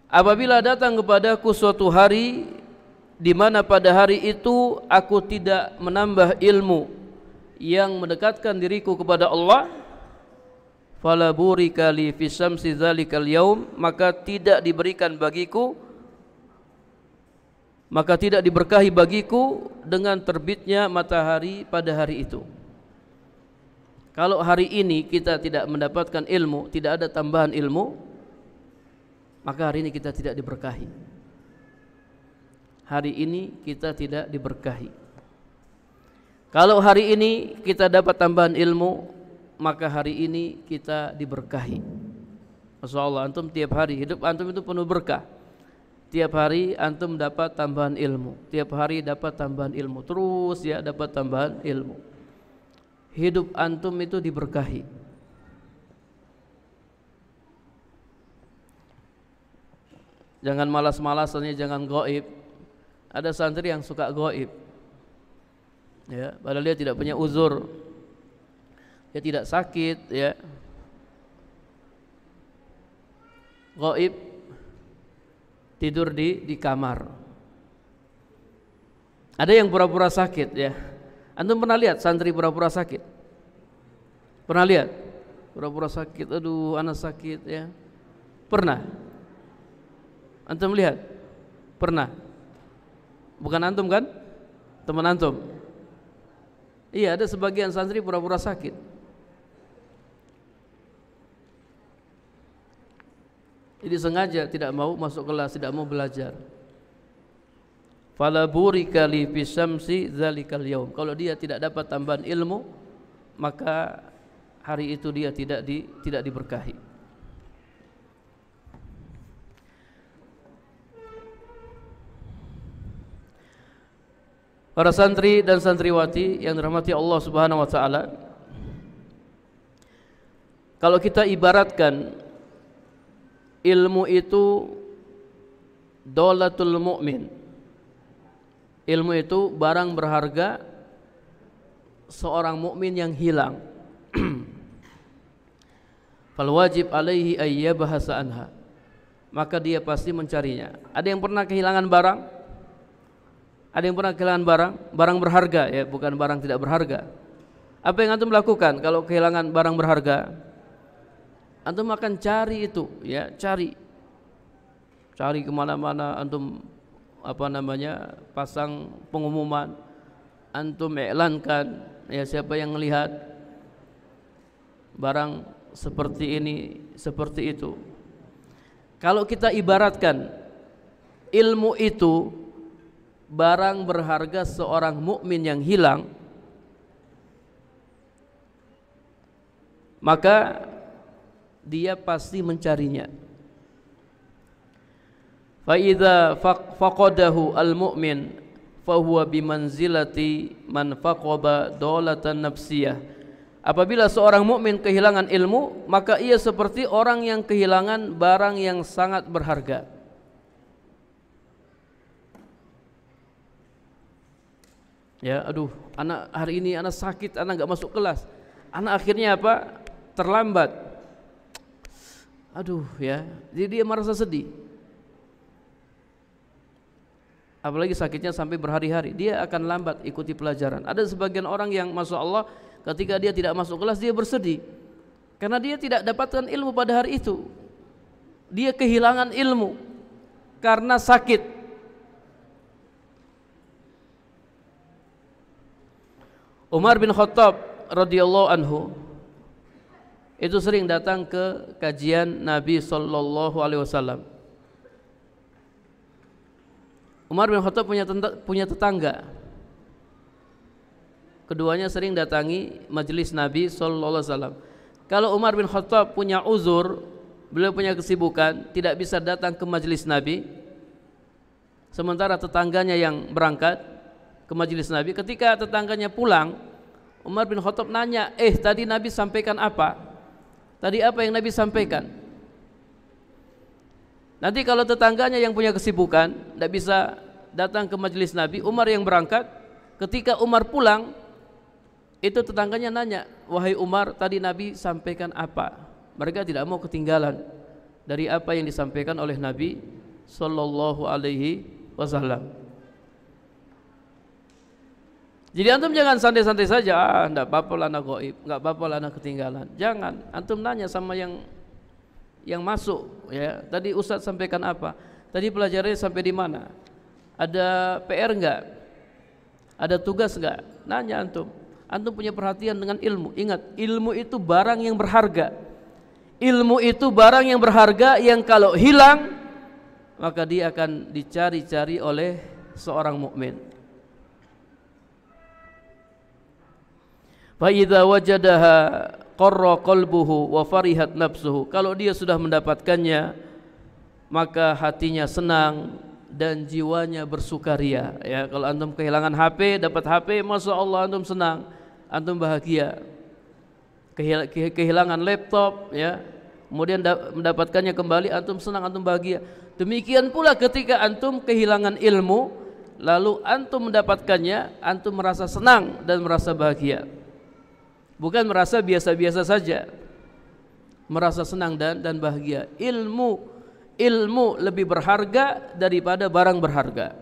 Apabila datang kepadaku suatu hari di mana pada hari itu aku tidak menambah ilmu yang mendekatkan diriku kepada Allah, fala burika li fi syamsi dzalikal yaum, maka tidak diberkahi bagiku dengan terbitnya matahari pada hari itu. Kalau hari ini kita tidak mendapatkan ilmu, tidak ada tambahan ilmu, maka hari ini kita tidak diberkahi. Hari ini kita tidak diberkahi. Kalau hari ini kita dapat tambahan ilmu, maka hari ini kita diberkahi. Masya Allah, antum tiap hari hidup antum itu penuh berkah. Tiap hari antum dapat tambahan ilmu, tiap hari dapat tambahan ilmu, terus ya dapat tambahan ilmu. Hidup antum itu diberkahi. Jangan malas-malasannya, jangan gaib. Ada santri yang suka gaib, ya, padahal dia tidak punya uzur, dia tidak sakit, ya. Gaib, tidur di kamar. Ada yang pura-pura sakit, ya. Antum pernah lihat santri pura-pura sakit? Pernah lihat? Pura-pura sakit, aduh anak sakit, ya. Pernah? Antum lihat? Pernah? Bukan antum kan? Teman antum. Iya, ada sebagian santri pura-pura sakit. Jadi sengaja tidak mau masuk kelas, tidak mau belajar. Fala burika li fi syamsi dzalikal yaum. Kalau dia tidak dapat tambahan ilmu, maka hari itu dia tidak diberkahi. Para santri dan santriwati yang dirahmati Allah Subhanahu wa taala, kalau kita ibaratkan ilmu itu dolatul mu'min, ilmu itu barang berharga seorang mukmin yang hilang. Fal wajib alaihi ayyabahasa anha, maka dia pasti mencarinya. Ada yang pernah kehilangan barang? Ada yang pernah kehilangan barang berharga, ya, bukan barang tidak berharga. Apa yang antum lakukan kalau kehilangan barang berharga? Antum akan cari itu, ya, cari kemana-mana. Antum pasang pengumuman, antum iklankan, ya, siapa yang melihat barang seperti ini, seperti itu. Kalau kita ibaratkan ilmu itu barang berharga seorang mukmin yang hilang, maka dia pasti mencarinya. Fa idza faqadahu al-mu'min fa huwa bimanzilati man faqaba dawlatan nafsiyah. Apabila seorang mukmin kehilangan ilmu, maka ia seperti orang yang kehilangan barang yang sangat berharga. Ya, aduh, anak hari ini anak sakit, anak enggak masuk kelas. Anak akhirnya apa? Terlambat. Aduh, ya. Jadi dia merasa sedih. Apalagi sakitnya sampai berhari-hari, dia akan lambat ikuti pelajaran. Ada sebagian orang yang masya Allah ketika dia tidak masuk kelas dia bersedih karena dia tidak dapatkan ilmu pada hari itu. Dia kehilangan ilmu karena sakit. Umar bin Khattab radhiyallahu anhu itu sering datang ke kajian Nabi sallallahu alaihi wasallam. Umar bin Khattab punya tetangga. Keduanya sering datangi majelis Nabi sallallahu alaihi wasallam. Kalau Umar bin Khattab punya uzur, beliau punya kesibukan, tidak bisa datang ke majelis Nabi, sementara tetangganya yang berangkat ke majelis Nabi. Ketika tetangganya pulang, Umar bin Khattab nanya, tadi Nabi sampaikan apa? Tadi apa yang Nabi sampaikan? Nanti kalau tetangganya yang punya kesibukan, tidak bisa datang ke majelis Nabi, Umar yang berangkat. Ketika Umar pulang, itu tetangganya nanya, wahai Umar, tadi Nabi sampaikan apa? Mereka tidak mau ketinggalan dari apa yang disampaikan oleh Nabi Sallallahu Alaihi Wasallam. Jadi antum jangan santai-santai saja, enggak apa-apa lah anak gaib, enggak apa-apa lah anak ketinggalan. Jangan, antum nanya sama yang masuk, ya. Tadi Ustaz sampaikan apa? Tadi pelajarannya sampai di mana? Ada PR enggak? Ada tugas enggak? Nanya antum. Antum punya perhatian dengan ilmu. Ingat, ilmu itu barang yang berharga. Ilmu itu barang yang berharga yang kalau hilang maka dia akan dicari-cari oleh seorang mukmin. Fa idza wajadaha qarra qalbuhu wa farihat nafsuhu. Kalau dia sudah mendapatkannya, maka hatinya senang dan jiwanya bersukaria. Ya, kalau antum kehilangan HP, dapat HP, masya Allah antum senang, antum bahagia. Kehilangan laptop, ya, kemudian mendapatkannya kembali, antum senang, antum bahagia. Demikian pula ketika antum kehilangan ilmu, lalu antum mendapatkannya, antum merasa senang dan merasa bahagia. Bukan merasa biasa-biasa saja, merasa senang dan bahagia. Ilmu lebih berharga daripada barang berharga.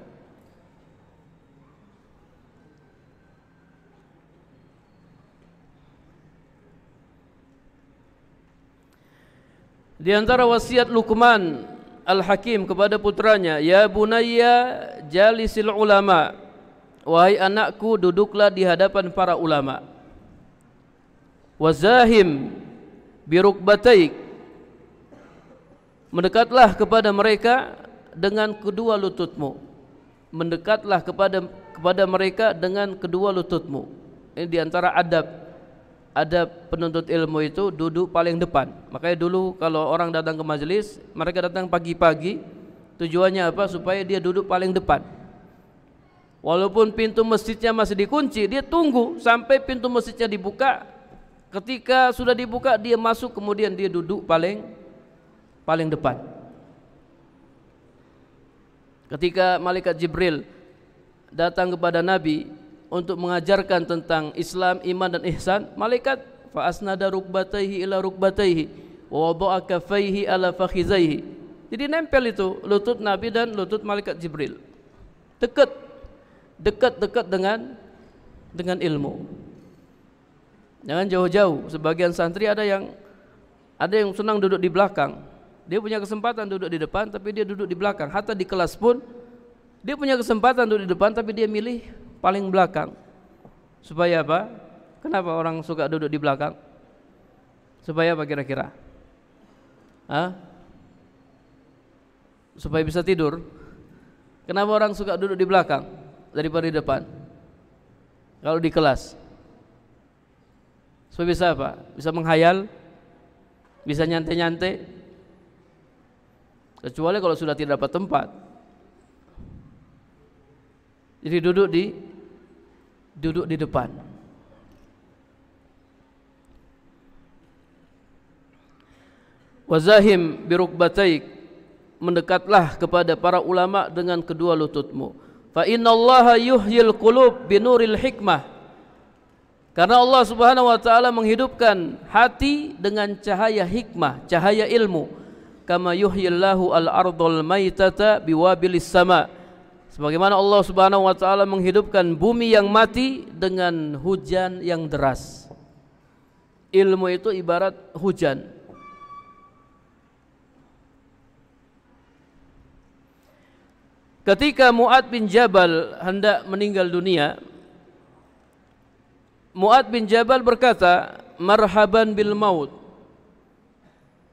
Di antara wasiat Luqman Al-Hakim kepada putranya, ya bunayya jalisil ulama, wahai anakku duduklah di hadapan para ulama. Wazahim birukbataik, mendekatlah kepada mereka dengan kedua lututmu. Mendekatlah kepada mereka dengan kedua lututmu. Ini diantara adab penuntut ilmu itu duduk paling depan. Makanya dulu kalau orang datang ke majelis, mereka datang pagi-pagi. Tujuannya apa? Supaya dia duduk paling depan. Walaupun pintu masjidnya masih dikunci, dia tunggu sampai pintu masjidnya dibuka. Ketika sudah dibuka, dia masuk, kemudian dia duduk paling depan. Ketika malaikat Jibril datang kepada Nabi untuk mengajarkan tentang Islam, iman dan ihsan, malaikat fa asnada rukbatayhi ila rukbatayhi wa wada'a kaffayhi ala fakhizaihi. Jadi nempel itu lutut Nabi dan lutut malaikat Jibril. Dekat dengan ilmu. Jangan jauh-jauh. Sebagian santri ada yang senang duduk di belakang. Dia punya kesempatan duduk di depan, tapi dia duduk di belakang. Hatta di kelas pun dia punya kesempatan duduk di depan, tapi dia milih paling belakang. Supaya apa? Kenapa orang suka duduk di belakang? Supaya apa kira-kira? Supaya bisa tidur. Kenapa orang suka duduk di belakang daripada di depan? Kalau di kelas, supaya bisa apa? Bisa menghayal, bisa nyantai-nyantai. Kecuali kalau sudah tidak dapat tempat. Jadi duduk di depan. Wazahim birukbataik, mendekatlah kepada para ulama dengan kedua lututmu. Fa innallaha yuhyil qulub binuril hikmah. Karena Allah Subhanahu wa taala menghidupkan hati dengan cahaya hikmah, cahaya ilmu. Kama yuhyillahu al-ardhal maitata biwabilis sama. Sebagaimana Allah Subhanahu wa taala menghidupkan bumi yang mati dengan hujan yang deras. Ilmu itu ibarat hujan. Ketika Mu'adz bin Jabal hendak meninggal dunia, Mu'adz bin Jabal berkata, marhaban bil maut,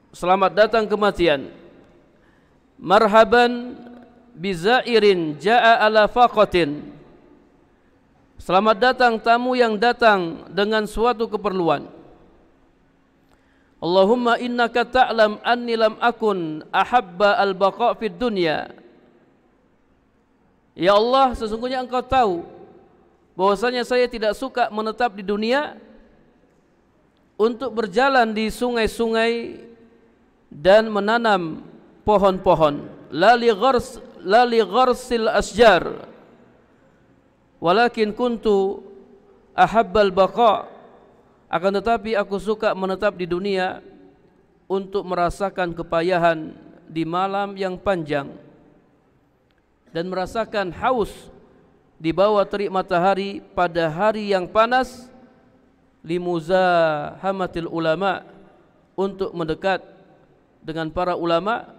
selamat datang kematian. Marhaban bizairin ja'a ala faqatin, selamat datang tamu yang datang dengan suatu keperluan. Allahumma innaka ta'lam anni lam akun ahabba al-baqa' fid dunya. Ya Allah, sesungguhnya engkau tahu bahwasanya saya tidak suka menetap di dunia untuk berjalan di sungai-sungai dan menanam pohon-pohon, la li gharsil asjar, walakin kuntu ahabbal baqa, akan tetapi aku suka menetap di dunia untuk merasakan kepayahan di malam yang panjang dan merasakan haus di bawah terik matahari pada hari yang panas, limuzahamatil ulama, untuk mendekat dengan para ulama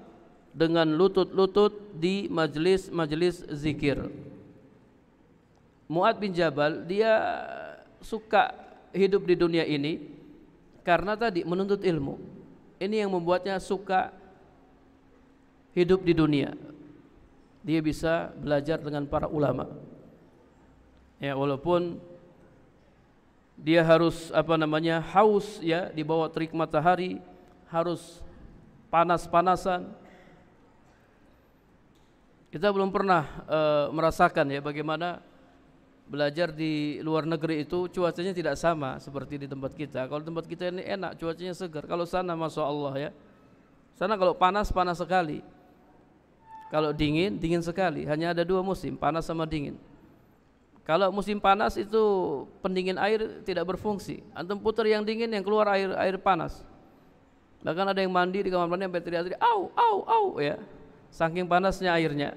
dengan lutut-lutut di majelis-majelis zikir. Mu'adz bin Jabal dia suka hidup di dunia ini karena tadi menuntut ilmu. Ini yang membuatnya suka hidup di dunia. Dia bisa belajar dengan para ulama. Ya, walaupun dia harus haus ya di bawah terik matahari, harus panas-panasan. Kita belum pernah merasakan ya bagaimana belajar di luar negeri itu cuacanya tidak sama seperti di tempat kita. Kalau tempat kita ini enak, cuacanya segar. Kalau sana Masya Allah ya, sana kalau panas, panas sekali. Kalau dingin, dingin sekali. Hanya ada dua musim, panas sama dingin. Kalau musim panas itu pendingin air tidak berfungsi. Antum putar yang dingin, yang keluar air panas. Bahkan ada yang mandi di kamar mandi sampai teriak-teriak, au, au, au ya. Saking panasnya airnya.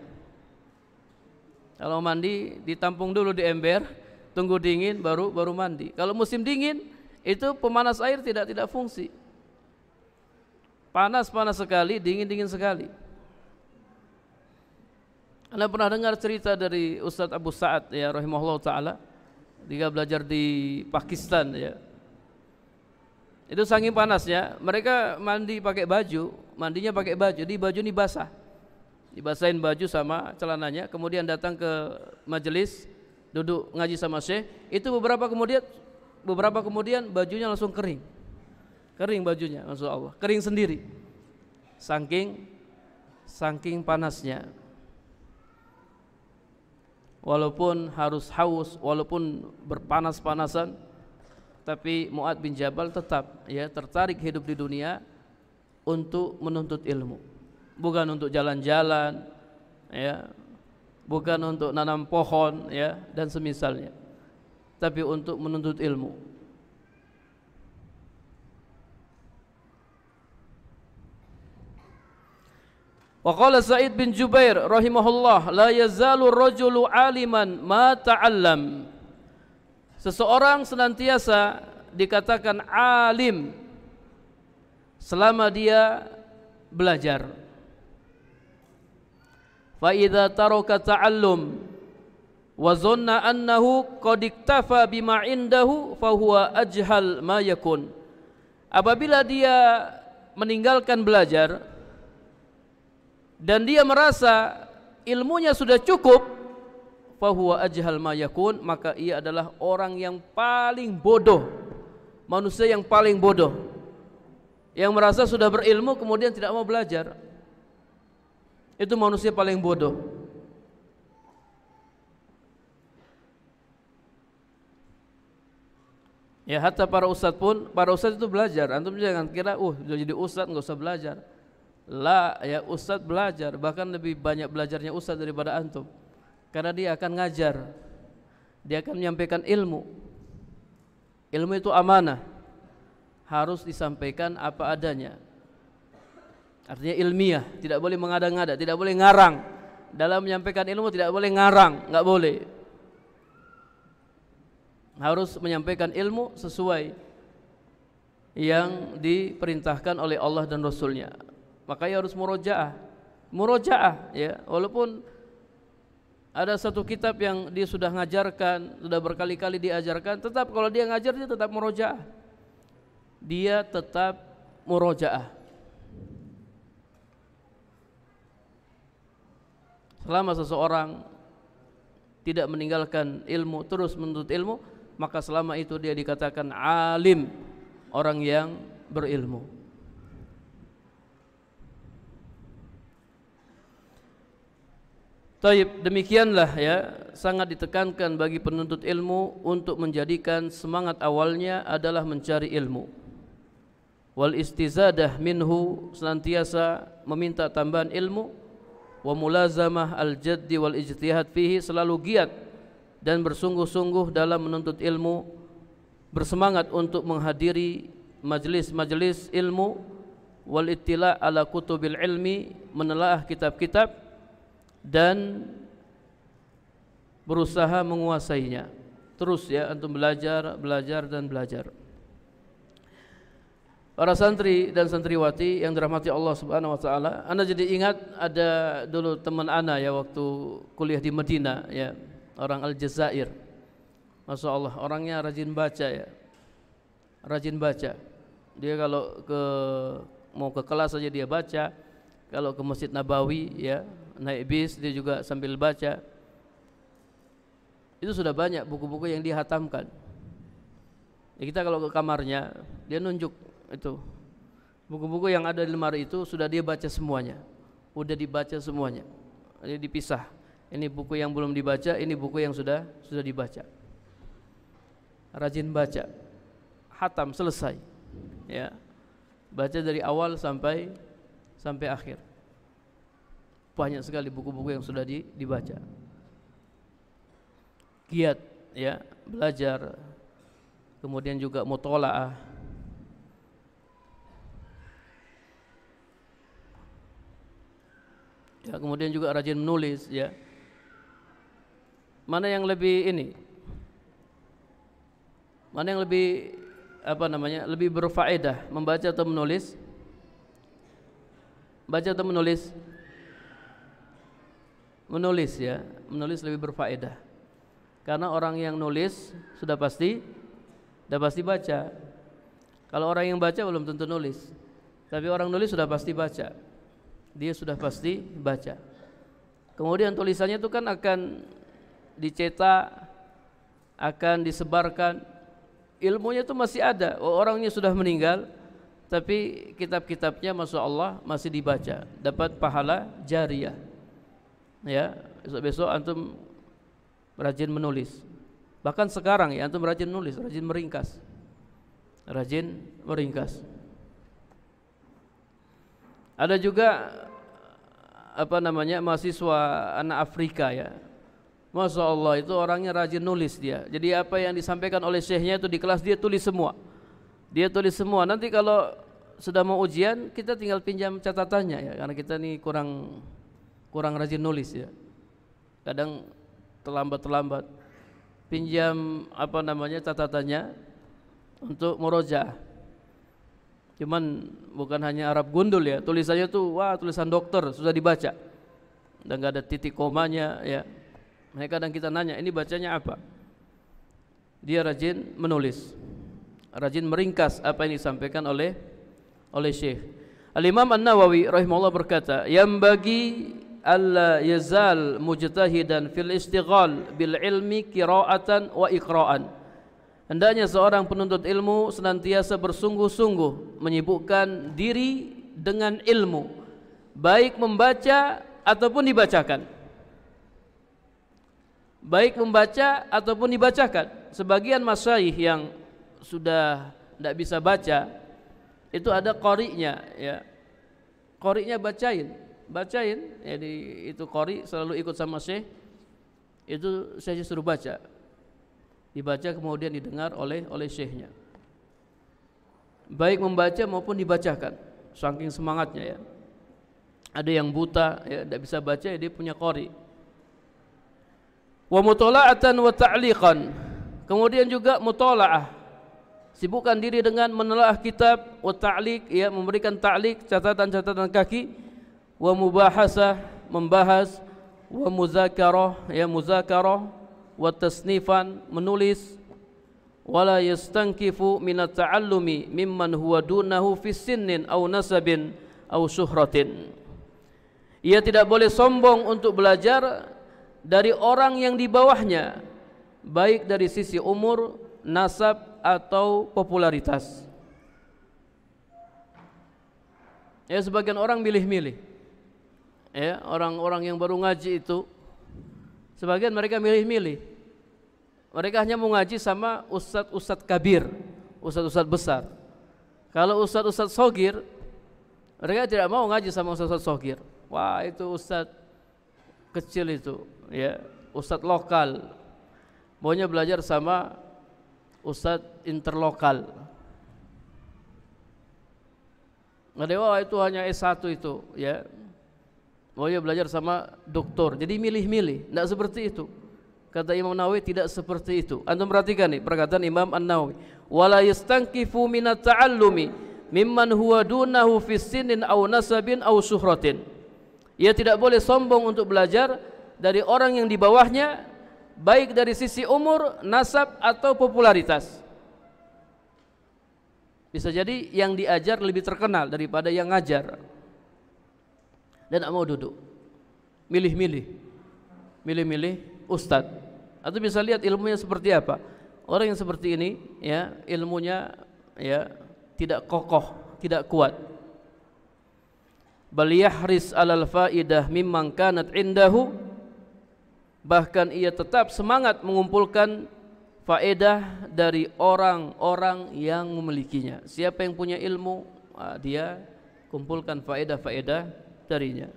Kalau mandi ditampung dulu di ember, tunggu dingin baru mandi. Kalau musim dingin itu pemanas air tidak fungsi. Panas sekali, dingin sekali. Anda pernah dengar cerita dari Ustadz Abu Sa'ad ya rahimahullah taala, dia belajar di Pakistan ya. Itu saking panasnya, mereka mandi pakai baju, mandinya pakai baju, di baju ini basah. Dibasahin baju sama celananya, kemudian datang ke majelis, duduk ngaji sama syekh. Itu beberapa kemudian bajunya langsung kering. Kering bajunya, Masya Allah, kering sendiri. Saking panasnya. Walaupun harus haus, walaupun berpanas-panasan, tapi Mu'adz bin Jabal tetap ya tertarik hidup di dunia untuk menuntut ilmu. Bukan untuk jalan-jalan ya, bukan untuk nanam pohon ya dan semisalnya, tapi untuk menuntut ilmu. Wa qala Sa'id bin Jubair rahimahullah, la yazalu rajulu aliman ma ta'allam. Seseorang senantiasa dikatakan alim selama dia belajar. Fa idza taraka ta'allum wa zanna annahu qad iktafa bima indahu fa huwa ajhal ma yakun. Apabila dia meninggalkan belajar dan dia merasa ilmunya sudah cukup, fa huwa ajhal ma yakun, maka ia adalah orang yang paling bodoh, manusia yang paling bodoh, yang merasa sudah berilmu kemudian tidak mau belajar. Itu manusia paling bodoh. Ya, hatta para ustadz pun, para ustadz itu belajar. Antum jangan kira, sudah jadi ustadz nggak usah belajar. La, ya ustadz belajar, bahkan lebih banyak belajarnya ustadz daripada antum. Karena dia akan ngajar, dia akan menyampaikan ilmu. Ilmu itu amanah, harus disampaikan apa adanya. Artinya ilmiah, tidak boleh mengada-ngada, tidak boleh ngarang. Dalam menyampaikan ilmu tidak boleh ngarang, nggak boleh. Harus menyampaikan ilmu sesuai yang diperintahkan oleh Allah dan Rasulnya. Makanya harus murojaah ya, walaupun ada satu kitab yang dia sudah ngajarkan, sudah berkali-kali diajarkan, tetap kalau dia ngajar dia tetap murojaah. Dia tetap murojaah. Selama seseorang tidak meninggalkan ilmu, terus menuntut ilmu, maka selama itu dia dikatakan alim, orang yang berilmu. Taib, demikianlah ya, sangat ditekankan bagi penuntut ilmu untuk menjadikan semangat awalnya adalah mencari ilmu. wal istizadah minhu, senantiasa meminta tambahan ilmu, wa mulazamah al jaddi wal ijtihad fihi, selalu giat dan bersungguh-sungguh dalam menuntut ilmu, bersemangat untuk menghadiri majelis-majelis ilmu, wal ittila ala kutubil ilmi, menelaah kitab-kitab dan berusaha menguasainya. Terus ya antum belajar dan belajar. Para santri dan santriwati yang dirahmati Allah Subhanahu wa taala, ana jadi ingat ada dulu teman ana ya waktu kuliah di Madinah ya, orang Aljazair. Masya Allah, orangnya rajin baca ya. Rajin baca. Dia kalau mau ke kelas saja dia baca. Kalau ke Masjid Nabawi ya, naik bis dia juga sambil baca. Itu sudah banyak buku-buku yang dihatamkan. Ya, kita kalau ke kamarnya, dia nunjuk itu buku-buku yang ada di lemari itu sudah dia baca semuanya, udah dibaca semuanya. Jadi dipisah, ini buku yang belum dibaca, ini buku yang sudah dibaca. Rajin baca, hatam selesai ya, baca dari awal sampai akhir. Banyak sekali buku-buku yang sudah dibaca. Giat ya belajar, kemudian juga mutola'ah. Ya, kemudian juga rajin menulis ya. Mana yang lebih ini? Mana yang lebih lebih berfaedah, membaca atau menulis? Baca atau menulis? Menulis ya, menulis lebih berfaedah. Karena orang yang nulis sudah pasti baca. Kalau orang yang baca belum tentu nulis. Tapi orang nulis sudah pasti baca. Dia sudah pasti baca. Kemudian tulisannya itu kan akan dicetak, akan disebarkan. Ilmunya itu masih ada. Orangnya sudah meninggal, tapi kitab-kitabnya masya Allah masih dibaca, dapat pahala jariyah. Ya, besok antum rajin menulis. Bahkan sekarang ya antum rajin menulis, rajin meringkas. Rajin meringkas. Ada juga mahasiswa anak Afrika ya. Masya Allah itu orangnya rajin nulis dia. Jadi apa yang disampaikan oleh syekhnya itu di kelas dia tulis semua. Dia tulis semua. Nanti kalau sudah mau ujian kita tinggal pinjam catatannya ya, karena kita nih kurang rajin nulis ya. Kadang terlambat. Pinjam catatannya untuk murojaah. Cuman bukan hanya Arab gundul ya, tulisannya tuh tulisan dokter sudah dibaca dan gak ada titik komanya ya. Mereka kadang kita nanya ini bacanya apa? Dia rajin menulis, rajin meringkas apa yang disampaikan oleh Syekh. Al-Imam An-Nawawi rahimahullah berkata, yang bagi alla yazal mujtahidan fil istighal bil ilmi qira'atan wa iqra'an. Hendaknya seorang penuntut ilmu senantiasa bersungguh-sungguh menyibukkan diri dengan ilmu, baik membaca ataupun dibacakan. Baik membaca ataupun dibacakan. Sebagian masyayikh yang sudah tidak bisa baca, itu ada qari'nya ya. Qari'nya bacain. Jadi itu qari selalu ikut sama syekh. Itu saya suruh baca. Dibaca kemudian didengar oleh syekhnya. Baik membaca maupun dibacakan, saking semangatnya ya. Ada yang buta ya, tidak bisa baca ya, dia punya qari. Wa mutala'atan wa ta'liqan. Kemudian juga mutala'ah, sibukkan diri dengan menelaah kitab, wa ta'liq ya, memberikan ta'liq, catatan-catatan kaki, wa mubahasah, membahas, wa muzakarah ya, muzakarah, wa tasnifan, menulis, wala yastankifu minat ta'allumi mimman huwa dunahu fi sinnin aw nasabin aw syuhratin. Ia tidak boleh sombong untuk belajar dari orang yang di bawahnya, baik dari sisi umur, nasab atau popularitas. Ya, sebagian orang milih-milih. Ya, orang-orang yang baru ngaji itu sebagian mereka milih-milih. Mereka hanya mau ngaji sama ustadz kabir, ustadz besar. Kalau ustadz-ustadz sogir, mereka tidak mau ngaji sama ustadz-ustadz sogir. Wah, itu ustadz kecil itu, ya, ustadz lokal. Maunya belajar sama ustadz interlokal. Wah, itu hanya S1 itu, ya. Maunya belajar sama doktor. Jadi milih-milih, tidak seperti itu. Kata Imam Nawawi tidak seperti itu. Antum perhatikan nih perkataan Imam An-Nawawi. Wala yastankifu minat ta'allumi mimman huwa dunahu fi sinin aw nasabin aw syuhratin. Ia tidak boleh sombong untuk belajar dari orang yang di bawahnya, baik dari sisi umur, nasab atau popularitas. Bisa jadi yang diajar lebih terkenal daripada yang ngajar. Dan tidak mau duduk, milih-milih ustadz. Atau bisa lihat ilmunya seperti apa. Orang yang seperti ini, ya, ilmunya, ya, tidak kokoh, tidak kuat. Bal yahris alal faidah mimman kanat indahu, bahkan ia tetap semangat mengumpulkan faedah dari orang-orang yang memilikinya. Siapa yang punya ilmu, dia kumpulkan faedah-faedah darinya.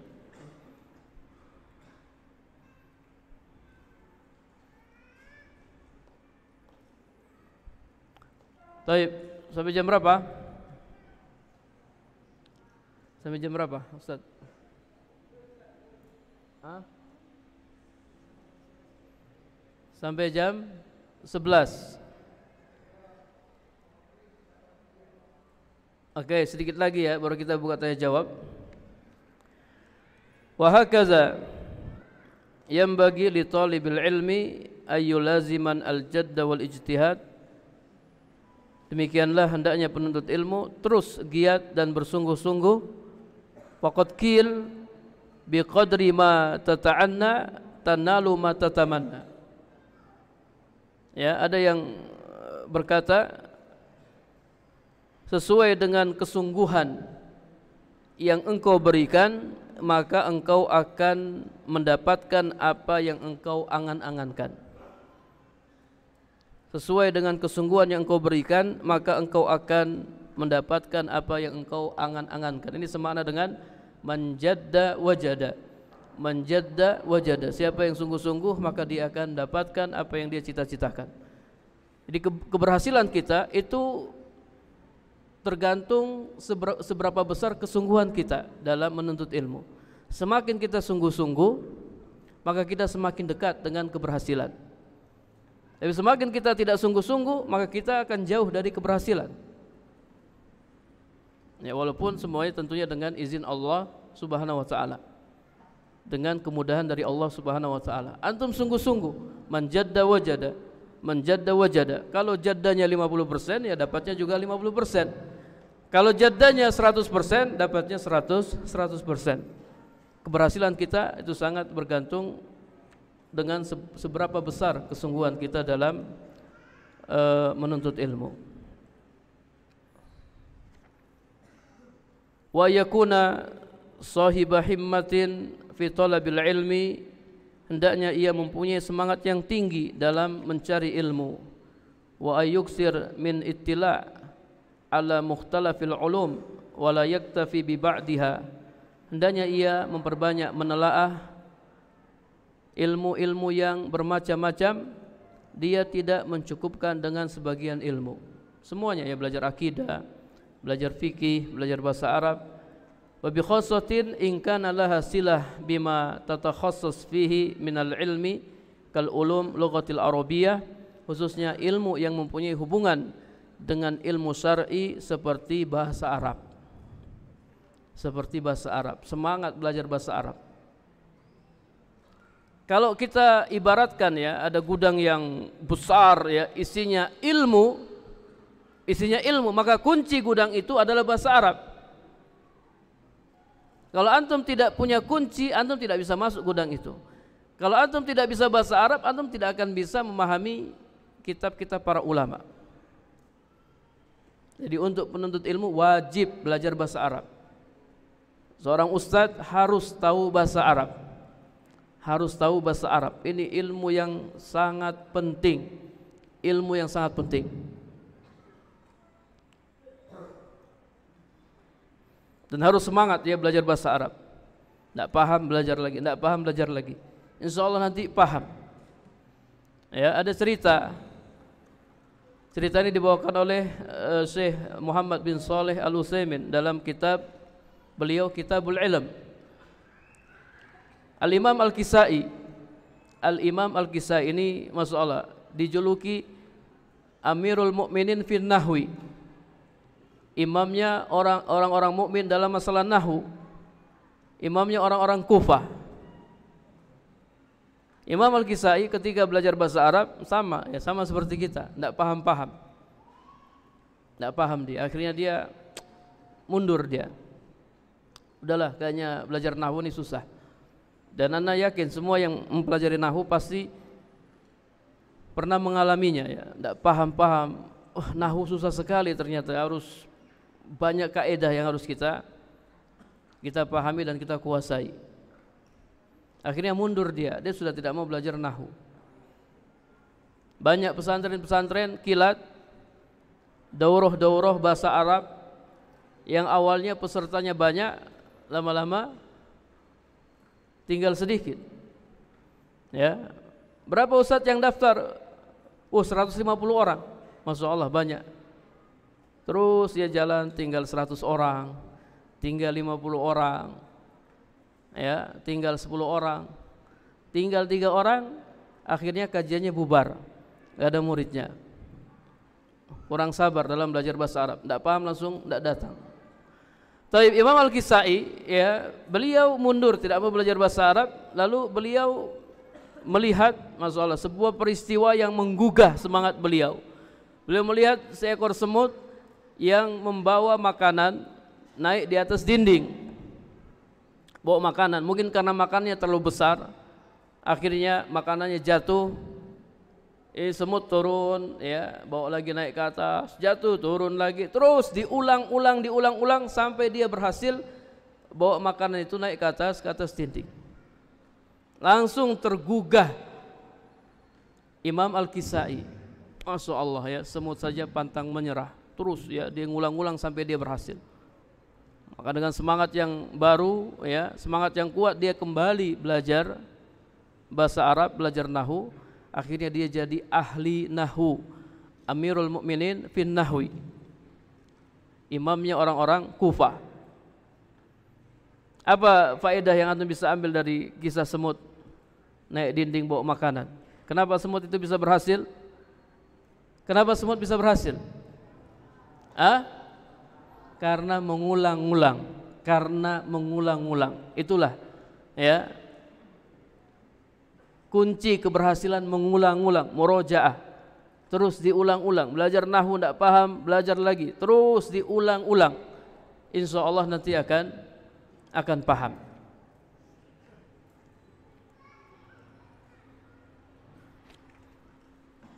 Baik, sampai jam berapa? Sampai jam berapa, Ustaz? Sampai jam 11. Oke, sedikit lagi ya, baru kita buka tanya jawab. Wa hakaza yanbaghi li talibil ilmi ayyulaziman al-jadda wal ijtihad. Demikianlah hendaknya penuntut ilmu terus giat dan bersungguh-sungguh. Faqad qil biqadri ma tata'anna tanalu ma tatamanna. Ya, ada yang berkata sesuai dengan kesungguhan yang engkau berikan, maka engkau akan mendapatkan apa yang engkau angan-angankan. Sesuai dengan kesungguhan yang engkau berikan, maka engkau akan mendapatkan apa yang engkau angan-angankan. Ini semakna dengan manjadda wajada. Manjadda wajada. Siapa yang sungguh-sungguh, maka dia akan dapatkan apa yang dia cita-citakan. Jadi keberhasilan kita itu tergantung seberapa besar kesungguhan kita dalam menuntut ilmu. Semakin kita sungguh-sungguh, maka kita semakin dekat dengan keberhasilan. Tapi semakin kita tidak sungguh-sungguh, maka kita akan jauh dari keberhasilan. Ya, walaupun semuanya tentunya dengan izin Allah Subhanahu wa taala. Dengan kemudahan dari Allah Subhanahu wa taala. Antum sungguh-sungguh, manjadda wajada. Manjadda wajada. Kalau jaddanya 50%, ya dapatnya juga 50%. Kalau jaddanya 100%, dapatnya 100%. Keberhasilan kita itu sangat bergantung dengan seberapa besar kesungguhan kita dalam menuntut ilmu. Wa yakuna sahiba himmatin fi talabil ilmi, hendaknya ia mempunyai semangat yang tinggi dalam mencari ilmu. Wa ayyuksir min ittila' ala mukhtalafil ulum wa la yaktafi bi ba'diha, hendaknya ia memperbanyak menelaah ilmu-ilmu yang bermacam-macam. Dia tidak mencukupkan dengan sebagian ilmu. Semuanya, ya, belajar akidah, belajar fikih, belajar bahasa Arab. Wa bi khassatin in kana laha silah bima tatakhassas fihi minal ilmi kal ulum lughatil arabiyyah, khususnya ilmu yang mempunyai hubungan dengan ilmu syar'i seperti bahasa Arab. Seperti bahasa Arab, semangat belajar bahasa Arab. Kalau kita ibaratkan, ya, ada gudang yang besar, ya, isinya ilmu, maka kunci gudang itu adalah bahasa Arab. Kalau antum tidak punya kunci, antum tidak bisa masuk gudang itu. Kalau antum tidak bisa bahasa Arab, antum tidak akan bisa memahami kitab-kitab para ulama. Jadi untuk penuntut ilmu wajib belajar bahasa Arab. Seorang ustadz harus tahu bahasa Arab. Harus tahu bahasa Arab. Ini ilmu yang sangat penting. Ilmu yang sangat penting. Dan harus semangat dia belajar bahasa Arab. Tidak paham belajar lagi, tidak paham belajar lagi. Insya Allah nanti paham. Ya, ada cerita. Cerita ini dibawakan oleh Syekh Muhammad bin Saleh Al-Utsaimin dalam kitab beliau Kitabul Ilm. Al-Imam Al-Kisai. Al-Imam Al-Kisai ini masya Allah dijuluki Amirul Mukminin fin Nahwi. Imamnya orang-orang mukmin dalam masalah nahwu. Imamnya orang-orang Kufah. Imam Al-Kisai ketika belajar bahasa Arab sama seperti kita, tidak paham-paham. Tidak paham dia. Akhirnya dia mundur dia. Udahlah, kayaknya belajar nahwu ini susah. Dan ana yakin semua yang mempelajari nahwu pasti pernah mengalaminya ya. Tidak paham-paham. Oh, nahwu susah sekali ternyata, harus banyak kaidah yang harus kita pahami dan kita kuasai. Akhirnya mundur dia sudah tidak mau belajar nahwu. Banyak pesantren-pesantren kilat, daurah-daurah bahasa Arab yang awalnya pesertanya banyak, lama-lama tinggal sedikit. Ya, berapa ustadz yang daftar? 150 orang, masya Allah banyak. Terus dia jalan tinggal 100 orang, tinggal 50 orang, ya, tinggal 10 orang, tinggal 3 orang, akhirnya kajiannya bubar, gak ada muridnya. Kurang sabar dalam belajar bahasa Arab, tidak paham langsung tidak datang. Taib Imam Al-Kisai ya, beliau mundur tidak mau belajar bahasa Arab, lalu beliau melihat masya Allah sebuah peristiwa yang menggugah semangat beliau. Beliau melihat seekor semut yang membawa makanan naik di atas dinding, bawa makanan, mungkin karena makannya terlalu besar, akhirnya makanannya jatuh, semut turun, ya, bawa lagi naik ke atas, jatuh, turun lagi, terus diulang-ulang sampai dia berhasil bawa makanan itu naik ke atas dinding. Langsung tergugah Imam Al-Kisai, masya Allah ya, semut saja pantang menyerah, terus ya dia ngulang-ulang sampai dia berhasil. Maka dengan semangat yang baru ya, semangat yang kuat, dia kembali belajar bahasa Arab, belajar nahwu. Akhirnya dia jadi ahli nahwu, Amirul Mukminin fin Nahwi, imamnya orang-orang Kufah. Apa faedah yang antum bisa ambil dari kisah semut naik dinding bawa makanan? Kenapa semut itu bisa berhasil? Kenapa semut bisa berhasil? Karena mengulang-ulang, itulah ya kunci keberhasilan, mengulang-ulang, murojaah, terus diulang-ulang. Belajar nahwu tidak paham, belajar lagi, terus diulang-ulang, insya Allah nanti akan paham.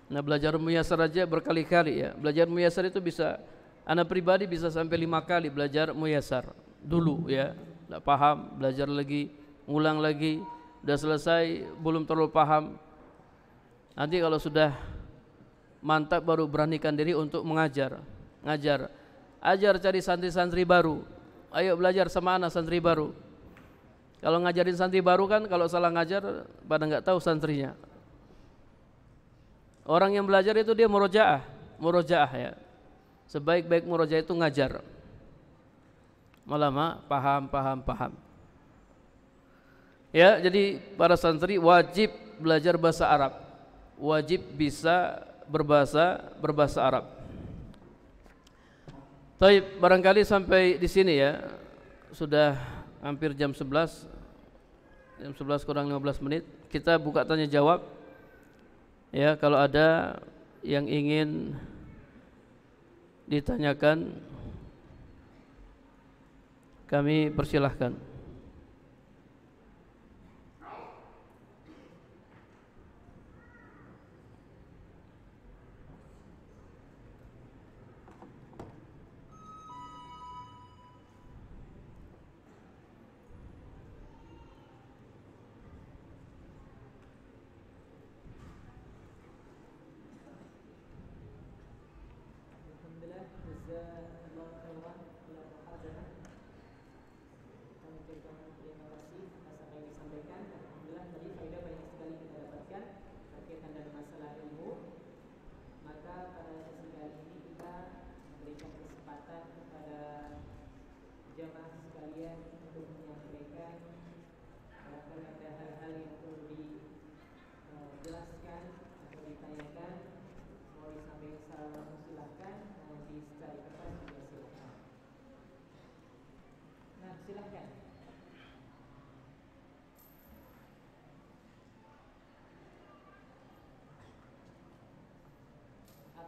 Nah, belajar muyasar aja berkali-kali ya. Belajar muyasar itu bisa, anak pribadi bisa sampai 5 kali belajar muyasar dulu ya, tidak paham, belajar lagi, ngulang lagi, udah selesai belum terlalu paham. Nanti kalau sudah mantap baru beranikan diri untuk ajar cari santri-santri baru. Ayo belajar sama anak santri baru. Kalau ngajarin santri baru kan kalau salah ngajar pada nggak tahu santrinya. Orang yang belajar itu dia murojaah ya. Sebaik-baik murojaah itu ngajar. Malah paham. Ya, jadi para santri wajib belajar bahasa Arab, wajib bisa berbahasa Arab. Baik, barangkali sampai di sini ya, sudah hampir jam 11 kurang 15 menit. Kita buka tanya jawab. Ya, kalau ada yang ingin ditanyakan, kami persilahkan.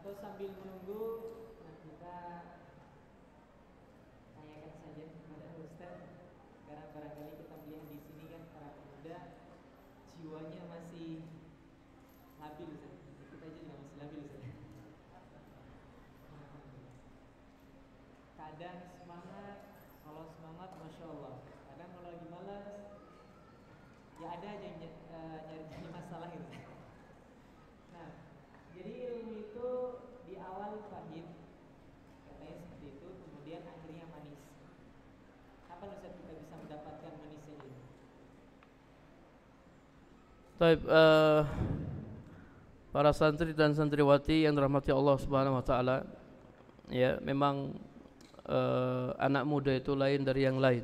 Atau sambil menunggu, nah kita tanyakan saja kepada Ustaz, karena barangkali kita melihat di sini kan para pemuda jiwanya masih labil Ustaz. Kita aja juga masih labil Ustaz. Kadang semangat, kalau semangat Masya Allah. Kadang kalau lagi malas, ya ada aja yang nyari masalah gitu. Nah, jadi ilmu itu di awal pahit, katanya seperti itu, kemudian akhirnya manis. Kapan Ustaz kita bisa mendapatkan manisnya ini? Baik, para santri dan santriwati yang dirahmati Allah Subhanahu wa taala, ya memang anak muda itu lain dari yang lain.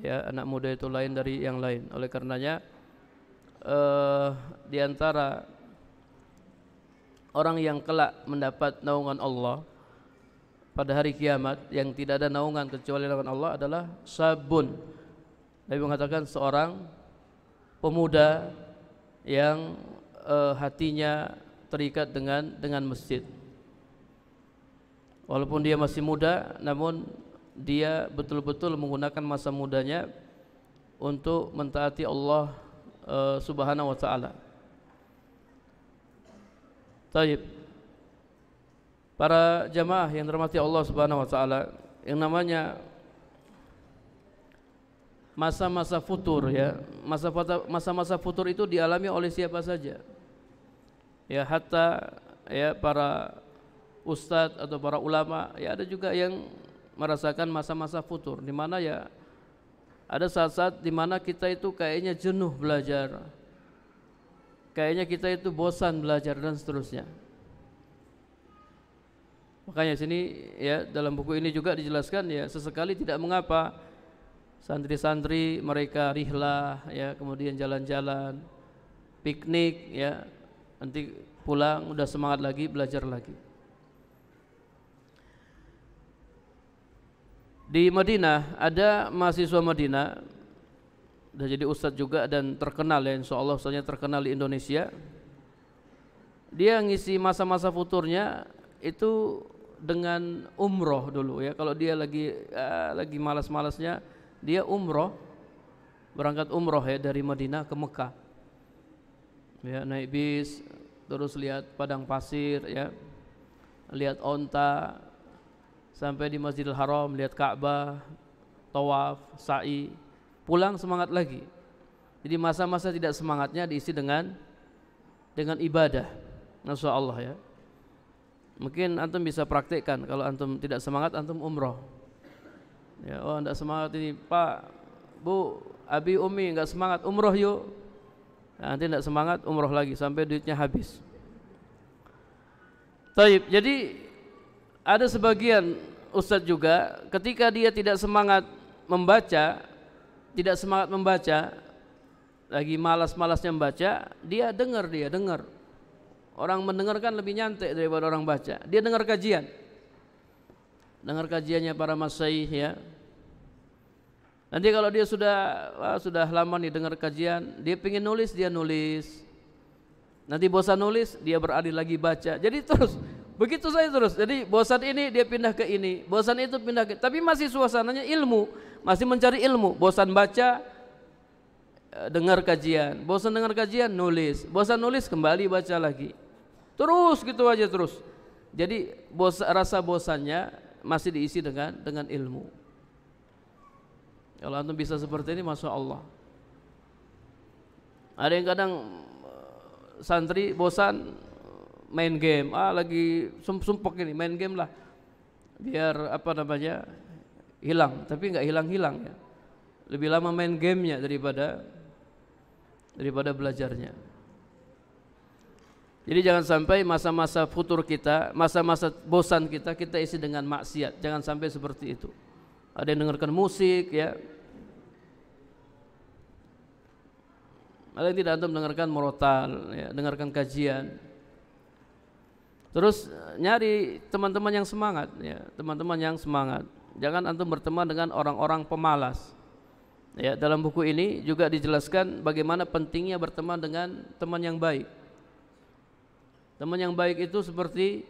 Ya, anak muda itu lain dari yang lain. Oleh karenanya di antara orang yang kelak mendapat naungan Allah pada hari kiamat, yang tidak ada naungan kecuali naungan Allah, adalah sabun. Nabi mengatakan seorang pemuda yang hatinya terikat dengan masjid. Walaupun dia masih muda, namun dia betul-betul menggunakan masa mudanya untuk mentaati Allah Subhanahu wa taala. Baik. Para jamaah yang dirahmati Allah Subhanahu wa taala, yang namanya masa-masa futur, ya, masa-masa futur itu dialami oleh siapa saja. Ya, hatta ya para ustadz atau para ulama, ya ada juga yang merasakan masa-masa futur, di mana ya ada saat-saat di mana kita itu kayaknya jenuh belajar, kayaknya kita itu bosan belajar dan seterusnya. Makanya sini ya dalam buku ini juga dijelaskan ya sesekali tidak mengapa santri-santri mereka rihlah, ya kemudian jalan-jalan, piknik, ya nanti pulang udah semangat lagi belajar lagi. Di Madinah ada mahasiswa Madinah, udah jadi ustadz juga dan terkenal ya, insyaallah ustadznya terkenal di Indonesia. Dia ngisi masa-masa futurnya itu dengan umroh dulu ya. Kalau dia lagi malas-malasnya, dia umroh, berangkat umroh ya dari Madinah ke Mekah. Ya, naik bis, terus lihat padang pasir ya, lihat onta, sampai di Masjidil Haram, lihat Ka'bah, tawaf, sa'i, pulang semangat lagi. Jadi masa-masa tidak semangatnya diisi dengan ibadah. Masya Allah ya. Mungkin antum bisa praktekkan, kalau antum tidak semangat antum umroh. Ya, oh enggak semangat ini Pak, Bu, Abi, Umi enggak semangat, umroh yuk. Nah, nanti enggak semangat umroh lagi sampai duitnya habis. Taib. Jadi ada sebagian ustadz juga ketika dia tidak semangat membaca, lagi malas-malasnya membaca, dia dengar. Orang mendengarkan lebih nyantai daripada orang baca. Dia dengar kajiannya para masyaikh ya. Nanti kalau dia sudah lama nih dengar kajian, dia pengen nulis, dia nulis. Nanti bosan nulis, dia beralih lagi baca. Jadi terus begitu saya terus. Jadi bosan ini dia pindah ke ini, bosan itu pindah ke, tapi masih suasananya ilmu, masih mencari ilmu. Bosan baca, dengar kajian, bosan dengar kajian, nulis, bosan nulis kembali baca lagi. Terus gitu aja terus. Jadi rasa bosannya masih diisi dengan ilmu. Kalau antum bisa seperti ini, masya Allah. Ada yang kadang santri bosan main game, lagi sumpek ini main game lah, biar hilang, tapi nggak hilang ya. Lebih lama main gamenya daripada belajarnya. Jadi jangan sampai masa-masa futur kita, masa-masa bosan kita isi dengan maksiat. Jangan sampai seperti itu. Ada yang dengarkan musik ya, ada yang tidak, antum dengarkan murotal ya, dengarkan kajian. Terus nyari teman-teman yang semangat ya, teman-teman yang semangat. Jangan antum berteman dengan orang-orang pemalas. Ya, dalam buku ini juga dijelaskan bagaimana pentingnya berteman dengan teman yang baik. Teman yang baik itu seperti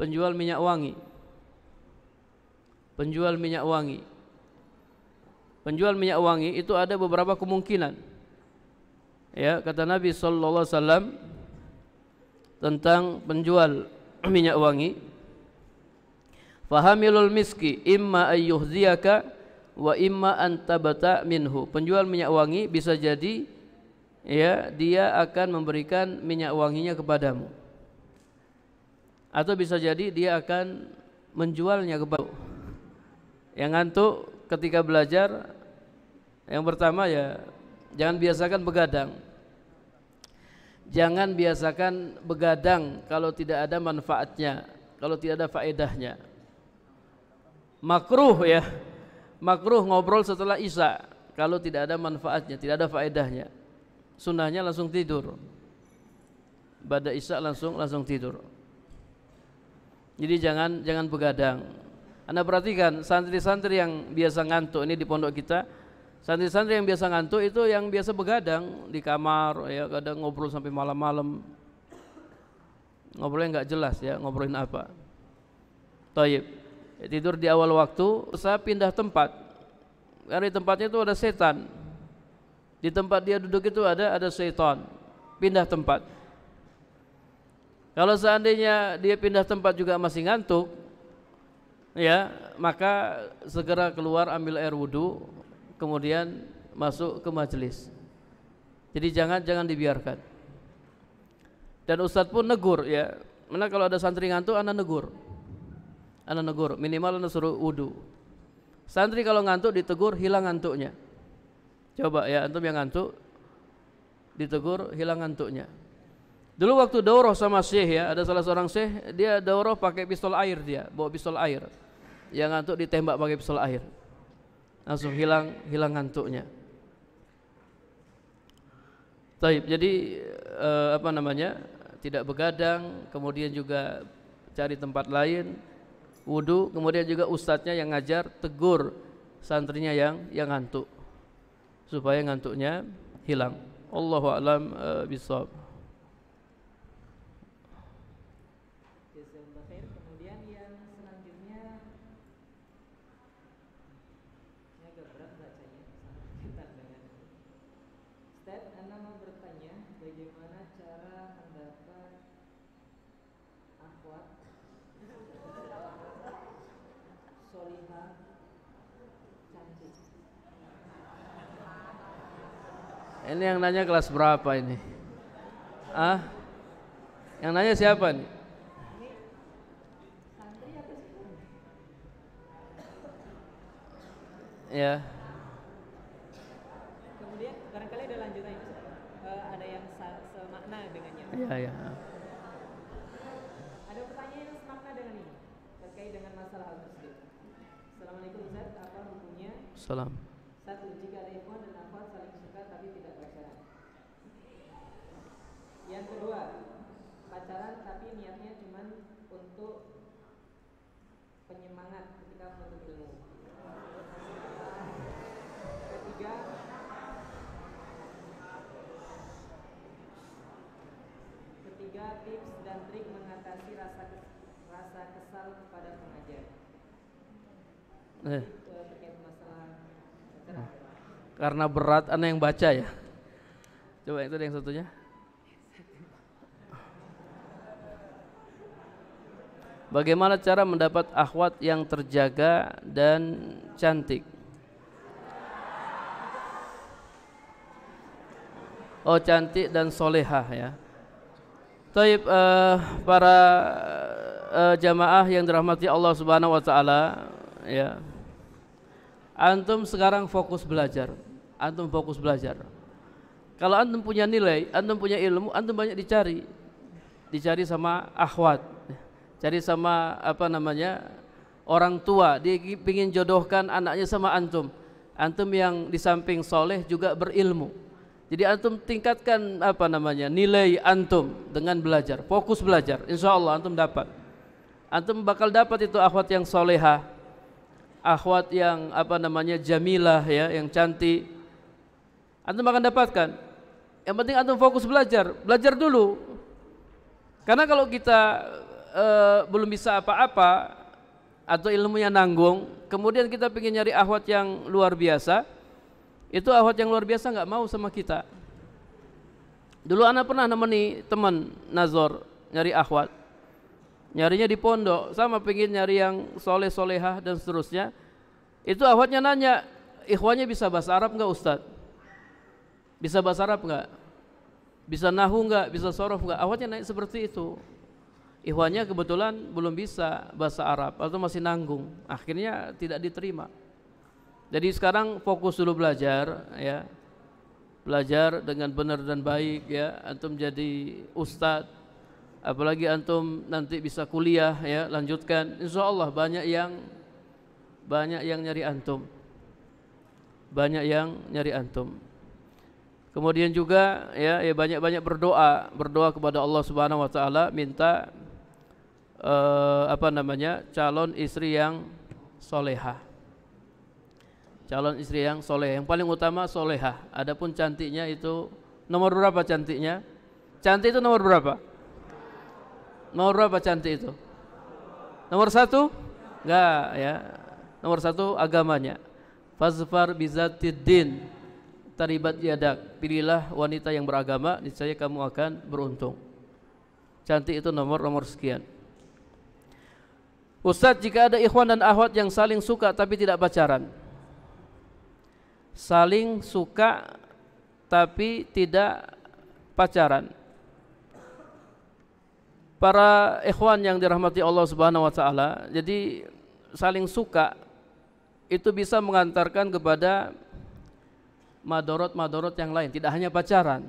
penjual minyak wangi. Penjual minyak wangi. Penjual minyak wangi itu ada beberapa kemungkinan. Ya, kata Nabi sallallahu alaihi wasallam tentang penjual minyak wangi, fahamilul miski imma ayyuhziyaka wa imma antabata minhu. Penjual minyak wangi bisa jadi ya dia akan memberikan minyak wanginya kepadamu, atau bisa jadi dia akan menjualnya kepadamu. Yang ngantuk ketika belajar, yang pertama ya jangan biasakan begadang. Jangan biasakan begadang kalau tidak ada manfaatnya, kalau tidak ada faedahnya. Makruh ya, makruh ngobrol setelah isya kalau tidak ada manfaatnya, tidak ada faedahnya. Sunnahnya langsung tidur. Ba'da isya langsung tidur. Jadi jangan begadang. Anda perhatikan santri-santri yang biasa ngantuk ini di pondok kita. Santri-santri yang biasa ngantuk itu yang biasa begadang di kamar ya, kadang ngobrol sampai malam-malam. Ngobrolnya enggak jelas ya, ngobrolin apa. Thayyib. Tidur di awal waktu, saya pindah tempat. Karena di tempatnya itu ada setan. Di tempat dia duduk itu ada setan. Pindah tempat. Kalau seandainya dia pindah tempat juga masih ngantuk, ya, maka segera keluar ambil air wudu, kemudian masuk ke majelis. Jadi jangan dibiarkan. Dan ustadz pun negur ya. Mana kalau ada santri ngantuk, anda negur, minimal anda suruh wudu. Santri kalau ngantuk ditegur, hilang ngantuknya. Coba ya, antum yang ngantuk ditegur, hilang ngantuknya. Dulu waktu daurah sama syekh ya, ada salah seorang syekh, dia daurah pakai pistol air, dia bawa pistol air. Yang ngantuk ditembak pakai pistol air. Langsung hilang ngantuknya. Taib. Jadi tidak begadang, kemudian juga cari tempat lain, wudu, kemudian juga ustadznya yang ngajar tegur santrinya yang ngantuk supaya ngantuknya hilang. Allahu a'lam bishawab. Kemudian yang selanjutnya ini agak berat bacanya, sangat ketat dengan Ustaz, Anda mau bertanya bagaimana cara mendapat akhwat solihah cantik. Ini yang nanya kelas berapa ini? Yang nanya siapa nih? Ini santri apa sih? Ya. Kemudian barangkali ada lanjutan itu, ada yang semakna dengannya. Ya. Ada pertanyaan yang semakna dengan ini terkait dengan masalah hal tersebut. Assalamualaikum Ustaz, apa hukumnya? Salam. Satu, jika ada ikhwan dan akhwat saling suka tapi tidak pacaran. Yang kedua, pacaran tapi niatnya cuma untuk penyemangat ketika menuntut ilmu. Ketiga, tips dan trik mengatasi rasa kesal kepada pengajar. Terkait masalah pacaran. Karena berat anak yang baca ya. Coba itu yang satunya. Bagaimana cara mendapat akhwat yang terjaga dan cantik? Oh, cantik dan solehah ya. Taib, para jamaah yang dirahmati Allah Subhanahu wa taala ya. Antum sekarang fokus belajar. Kalau antum punya nilai, antum punya ilmu, antum banyak dicari. Dicari sama akhwat. Cari sama orang tua, dia ingin jodohkan anaknya sama antum. Antum yang di samping soleh juga berilmu. Jadi antum tingkatkan nilai antum dengan belajar, fokus belajar. Insya Allah antum dapat. Antum bakal dapat itu akhwat yang solehah, akhwat yang jamilah ya, yang cantik. Antum akan dapatkan. Yang penting antum fokus belajar dulu. Karena kalau kita belum bisa apa-apa atau ilmunya nanggung, kemudian kita pengen nyari akhwat yang luar biasa, itu akhwat yang luar biasa nggak mau sama kita. Dulu anak pernah nemeni teman nazor nyari akhwat, nyarinya di pondok, sama pengen nyari yang soleh solehah dan seterusnya. Itu akhwatnya nanya, ikhwannya bisa bahasa Arab nggak Ustaz? Bisa bahasa Arab nggak? Bisa nahu nggak? Bisa sorof nggak? Akhwatnya nanya seperti itu. Ikhwannya kebetulan belum bisa bahasa Arab atau masih nanggung, akhirnya tidak diterima. Jadi sekarang fokus dulu belajar, ya, belajar dengan benar dan baik, ya. Antum jadi ustadz, apalagi antum nanti bisa kuliah, ya, lanjutkan. Insya Allah banyak yang nyari antum, banyak yang nyari antum. Kemudian juga ya banyak-banyak berdoa kepada Allah Subhanahu Wa Taala, minta calon istri yang solehah. Calon istri yang soleh, yang paling utama solehah. Adapun cantiknya itu nomor berapa cantiknya? Cantik itu nomor berapa? Nomor berapa cantik itu? Nomor 1? Enggak, ya. Nomor 1 agamanya. Fazfar bizatiddin taribat yadak. Pilihlah wanita yang beragama, niscaya kamu akan beruntung. Cantik itu nomor sekian. Ustaz, jika ada ikhwan dan akhwat yang saling suka tapi tidak pacaran, saling suka tapi tidak pacaran, para ikhwan yang dirahmati Allah Subhanahu wa taala, jadi saling suka itu bisa mengantarkan kepada madorot yang lain, tidak hanya pacaran.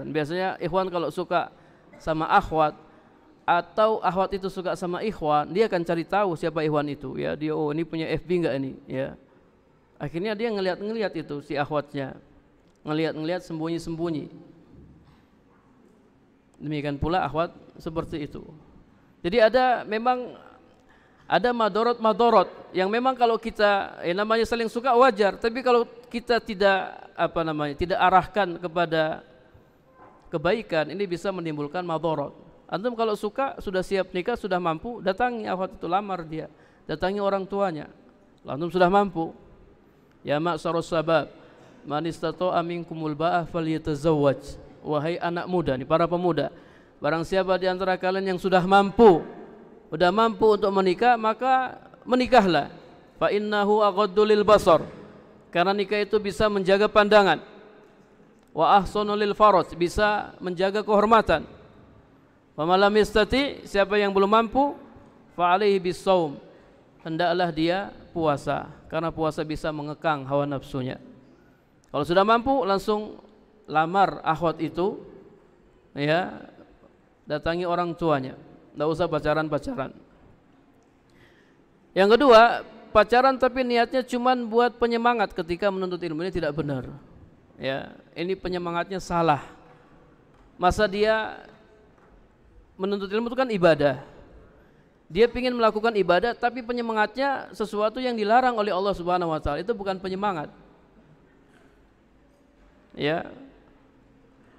Biasanya ikhwan kalau suka sama akhwat atau akhwat itu suka sama ikhwan, dia akan cari tahu siapa ikhwan itu, ya. Dia, oh, ini punya FB enggak ini, ya. Akhirnya dia ngelihat itu si akhwatnya, ngelihat sembunyi. Demikian pula akhwat seperti itu. Jadi memang ada madorot yang memang kalau kita namanya saling suka wajar, tapi kalau kita tidak tidak arahkan kepada kebaikan, ini bisa menimbulkan madorot. Antum kalau suka, sudah siap nikah, sudah mampu, datangi akhwat itu, lamar dia, datangi orang tuanya. Antum sudah mampu, ya ma'syarus sabab, man istata'a minkumul ba'ah falyatazawwaj. Wahai anak muda, nih para pemuda, barang siapa di antara kalian yang sudah mampu untuk menikah, maka menikahlah. Fa innahu aghaddu lil basar, karena nikah itu bisa menjaga pandangan. Wa ahsanu lil faraj, bisa menjaga kehormatan. Wa malam yastati, siapa yang belum mampu, fa alaihi bisawm, hendaklah dia puasa, karena puasa bisa mengekang hawa nafsunya. Kalau sudah mampu, langsung lamar akhwat itu, ya, datangi orang tuanya, tidak usah pacaran. Yang kedua, pacaran tapi niatnya cuma buat penyemangat ketika menuntut ilmu, ini tidak benar, ya. Ini penyemangatnya salah. Masa dia menuntut ilmu itu kan ibadah, dia ingin melakukan ibadah, tapi penyemangatnya sesuatu yang dilarang oleh Allah Subhanahu Wa Taala, itu bukan penyemangat, ya.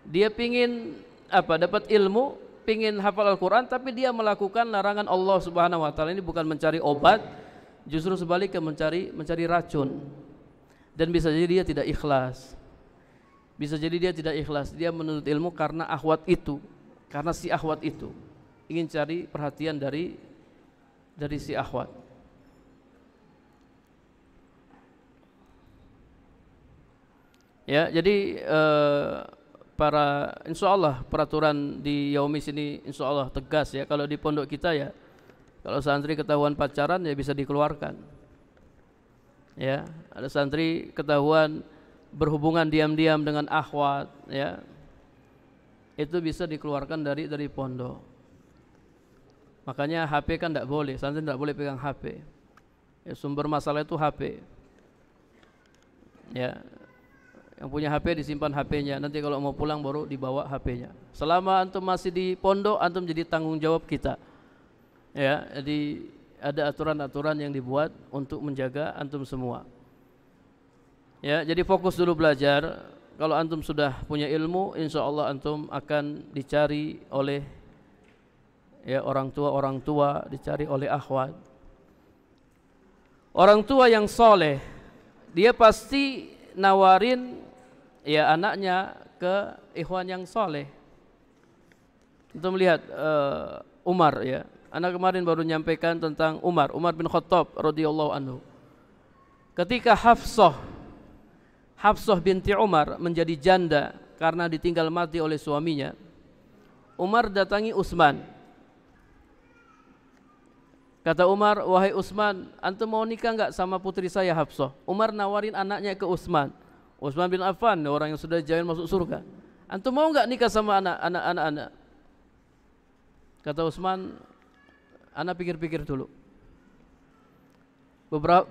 Dia pingin dapat ilmu, pingin hafal Al-Quran, tapi dia melakukan larangan Allah Subhanahu Wa Taala. Ini bukan mencari obat, justru sebaliknya mencari racun. Dan bisa jadi dia tidak ikhlas. Dia menuntut ilmu karena akhwat itu, karena si akhwat itu ingin cari perhatian dari si akhwat. Ya, jadi insya Allah peraturan di Yaumis ini insya Allah tegas, ya. Kalau di pondok kita, ya, kalau santri ketahuan pacaran, ya bisa dikeluarkan, ya. Ada santri ketahuan berhubungan diam-diam dengan akhwat, ya, itu bisa dikeluarkan dari pondok. Makanya HP kan tidak boleh, santri tidak boleh pegang HP, ya. Sumber masalah itu HP, ya. Yang punya HP disimpan HP-nya, nanti kalau mau pulang baru dibawa HP-nya. Selama antum masih di pondok, antum jadi tanggung jawab kita, ya. Jadi ada aturan-aturan yang dibuat untuk menjaga antum semua, ya. Jadi fokus dulu belajar. Kalau antum sudah punya ilmu, insya Allah antum akan dicari oleh ya orang tua dicari oleh akhwat. Orang tua yang soleh, dia pasti nawarin ya anaknya ke ikhwan yang soleh. Untuk melihat Umar ya, anak kemarin baru menyampaikan tentang Umar bin Khattab radhiyallahu anhu. Ketika Hafsah binti Umar menjadi janda karena ditinggal mati oleh suaminya, Umar datangi Utsman. Kata Umar, wahai Utsman, antum mau nikah enggak sama putri saya Hafsah? Umar nawarin anaknya ke Utsman. Utsman bin Affan, orang yang sudah jalan masuk surga. Antum mau enggak nikah sama anak-anak? Kata Utsman, anak pikir-pikir dulu.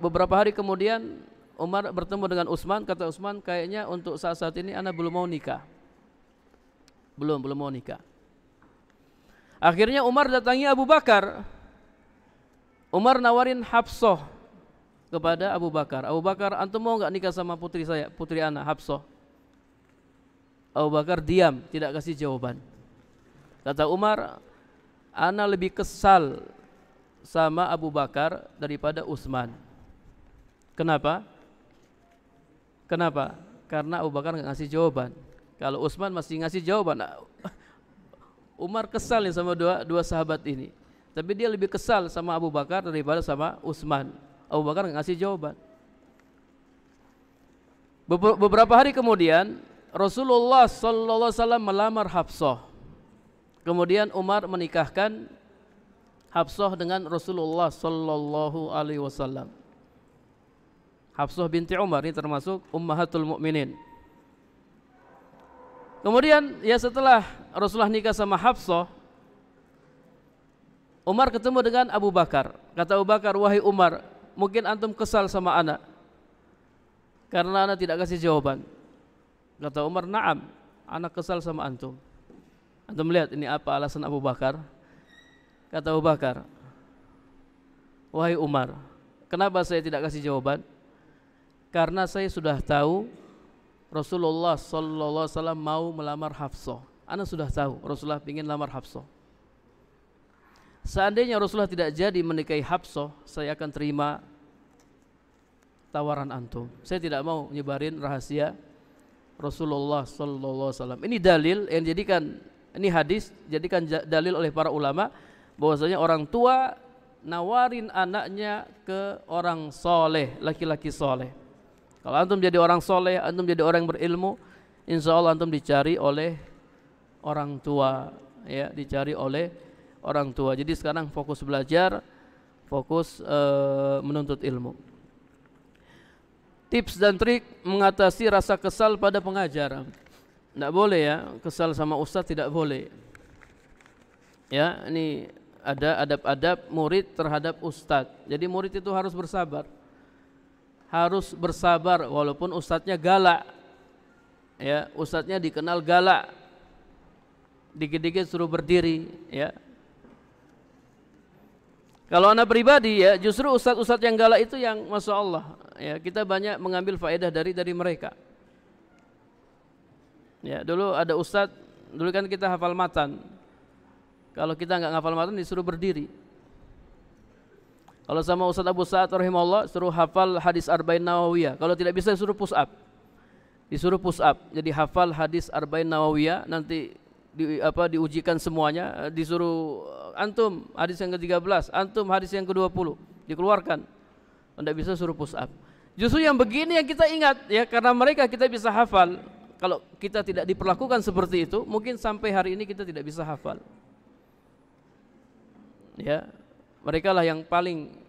Beberapa hari kemudian Umar bertemu dengan Utsman. Kata Utsman, kayaknya untuk saat ini anak belum mau nikah. Belum mau nikah. Akhirnya Umar datangi Abu Bakar. Umar nawarin Hafsah kepada Abu Bakar. Abu Bakar, antum mau enggak nikah sama putri saya, putri anak Hafsah? Abu Bakar diam, tidak kasih jawaban. Kata Umar, ana lebih kesal sama Abu Bakar daripada Utsman. Kenapa? Karena Abu Bakar enggak ngasih jawaban. Kalau Utsman masih ngasih jawaban, Umar kesal nih sama dua sahabat ini. Tapi dia lebih kesal sama Abu Bakar daripada sama Utsman. Abu Bakar enggak ngasih jawaban. Beberapa hari kemudian Rasulullah sallallahu alaihi wasallam melamar Hafsah. Kemudian Umar menikahkan Hafsah dengan Rasulullah sallallahu alaihi wasallam. Hafsah binti Umar ini termasuk ummahatul mukminin. Kemudian ya setelah Rasulullah nikah sama Hafsah, Umar ketemu dengan Abu Bakar. Kata Abu Bakar, wahai Umar, mungkin antum kesal sama anak karena anak tidak kasih jawaban. Kata Umar, na'am, anak kesal sama antum. Antum melihat ini apa alasan Abu Bakar? Kata Abu Bakar, wahai Umar, kenapa saya tidak kasih jawaban? Karena saya sudah tahu Rasulullah sallallahu alaihi wasallam mau melamar Hafsah. Ana sudah tahu Rasulullah ingin lamar Hafsah. Seandainya Rasulullah tidak jadi menikahi Hafsah, saya akan terima tawaran antum. Saya tidak mau nyebarin rahasia Rasulullah sallallahu alaihi wasallam. Ini dalil yang jadikan, ini hadis jadikan dalil oleh para ulama bahwasanya orang tua nawarin anaknya ke orang soleh, laki-laki soleh. Kalau antum jadi orang soleh, antum jadi orang yang berilmu, insya Allah antum dicari oleh orang tua, ya, dicari oleh orang tua. Jadi sekarang fokus belajar, fokus menuntut ilmu. Tips dan trik mengatasi rasa kesal pada pengajar. Tidak boleh ya, kesal sama ustaz tidak boleh. Ya, ini ada adab-adab murid terhadap ustaz. Jadi murid itu harus bersabar. Harus bersabar walaupun ustadznya galak. Ya, ustadznya dikenal galak. Dikit-dikit suruh berdiri, ya. Kalau anak pribadi ya, justru ustadz-ustadz yang galak itu yang masya Allah, ya, kita banyak mengambil faedah dari mereka. Ya, dulu ada ustadz, dulu kan kita hafal matan. Kalau kita nggak hafal matan disuruh berdiri. Kalau sama Ustadz Abu Sa'ad rahimahullah suruh hafal hadis Arba'in Nawawiyah. Kalau tidak bisa suruh push up. Disuruh push up. Jadi hafal hadis Arba'in Nawawiyah, nanti diujikan semuanya, disuruh antum hadis yang ke-13, antum hadis yang ke-20, dikeluarkan. Tidak bisa suruh push up. Justru yang begini yang kita ingat ya, karena mereka kita bisa hafal. Kalau kita tidak diperlakukan seperti itu, mungkin sampai hari ini kita tidak bisa hafal. Ya, mereka lah yang paling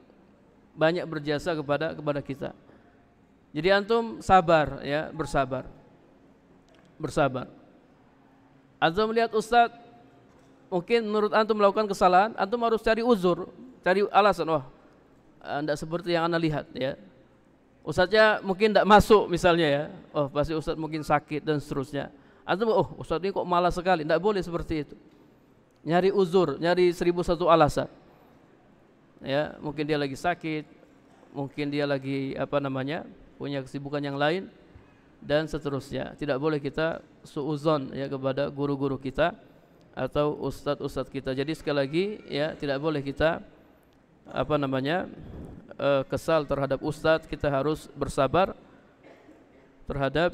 banyak berjasa kepada kita. Jadi antum sabar ya, bersabar. Antum melihat ustadz mungkin menurut antum melakukan kesalahan, antum harus cari uzur, cari alasan. Wah, tidak seperti yang anda lihat ya. Ustadznya mungkin tidak masuk misalnya ya. Oh, pasti ustadz mungkin sakit dan seterusnya. Antum, oh ustadz ini kok malas sekali. Tidak boleh seperti itu. Nyari uzur, nyari 1001 alasan. Ya, mungkin dia lagi sakit, mungkin dia lagi punya kesibukan yang lain dan seterusnya. Tidak boleh kita suudzon ya kepada guru-guru kita atau ustadz-ustadz kita. Jadi sekali lagi ya, tidak boleh kita kesal terhadap ustadz. Kita harus bersabar terhadap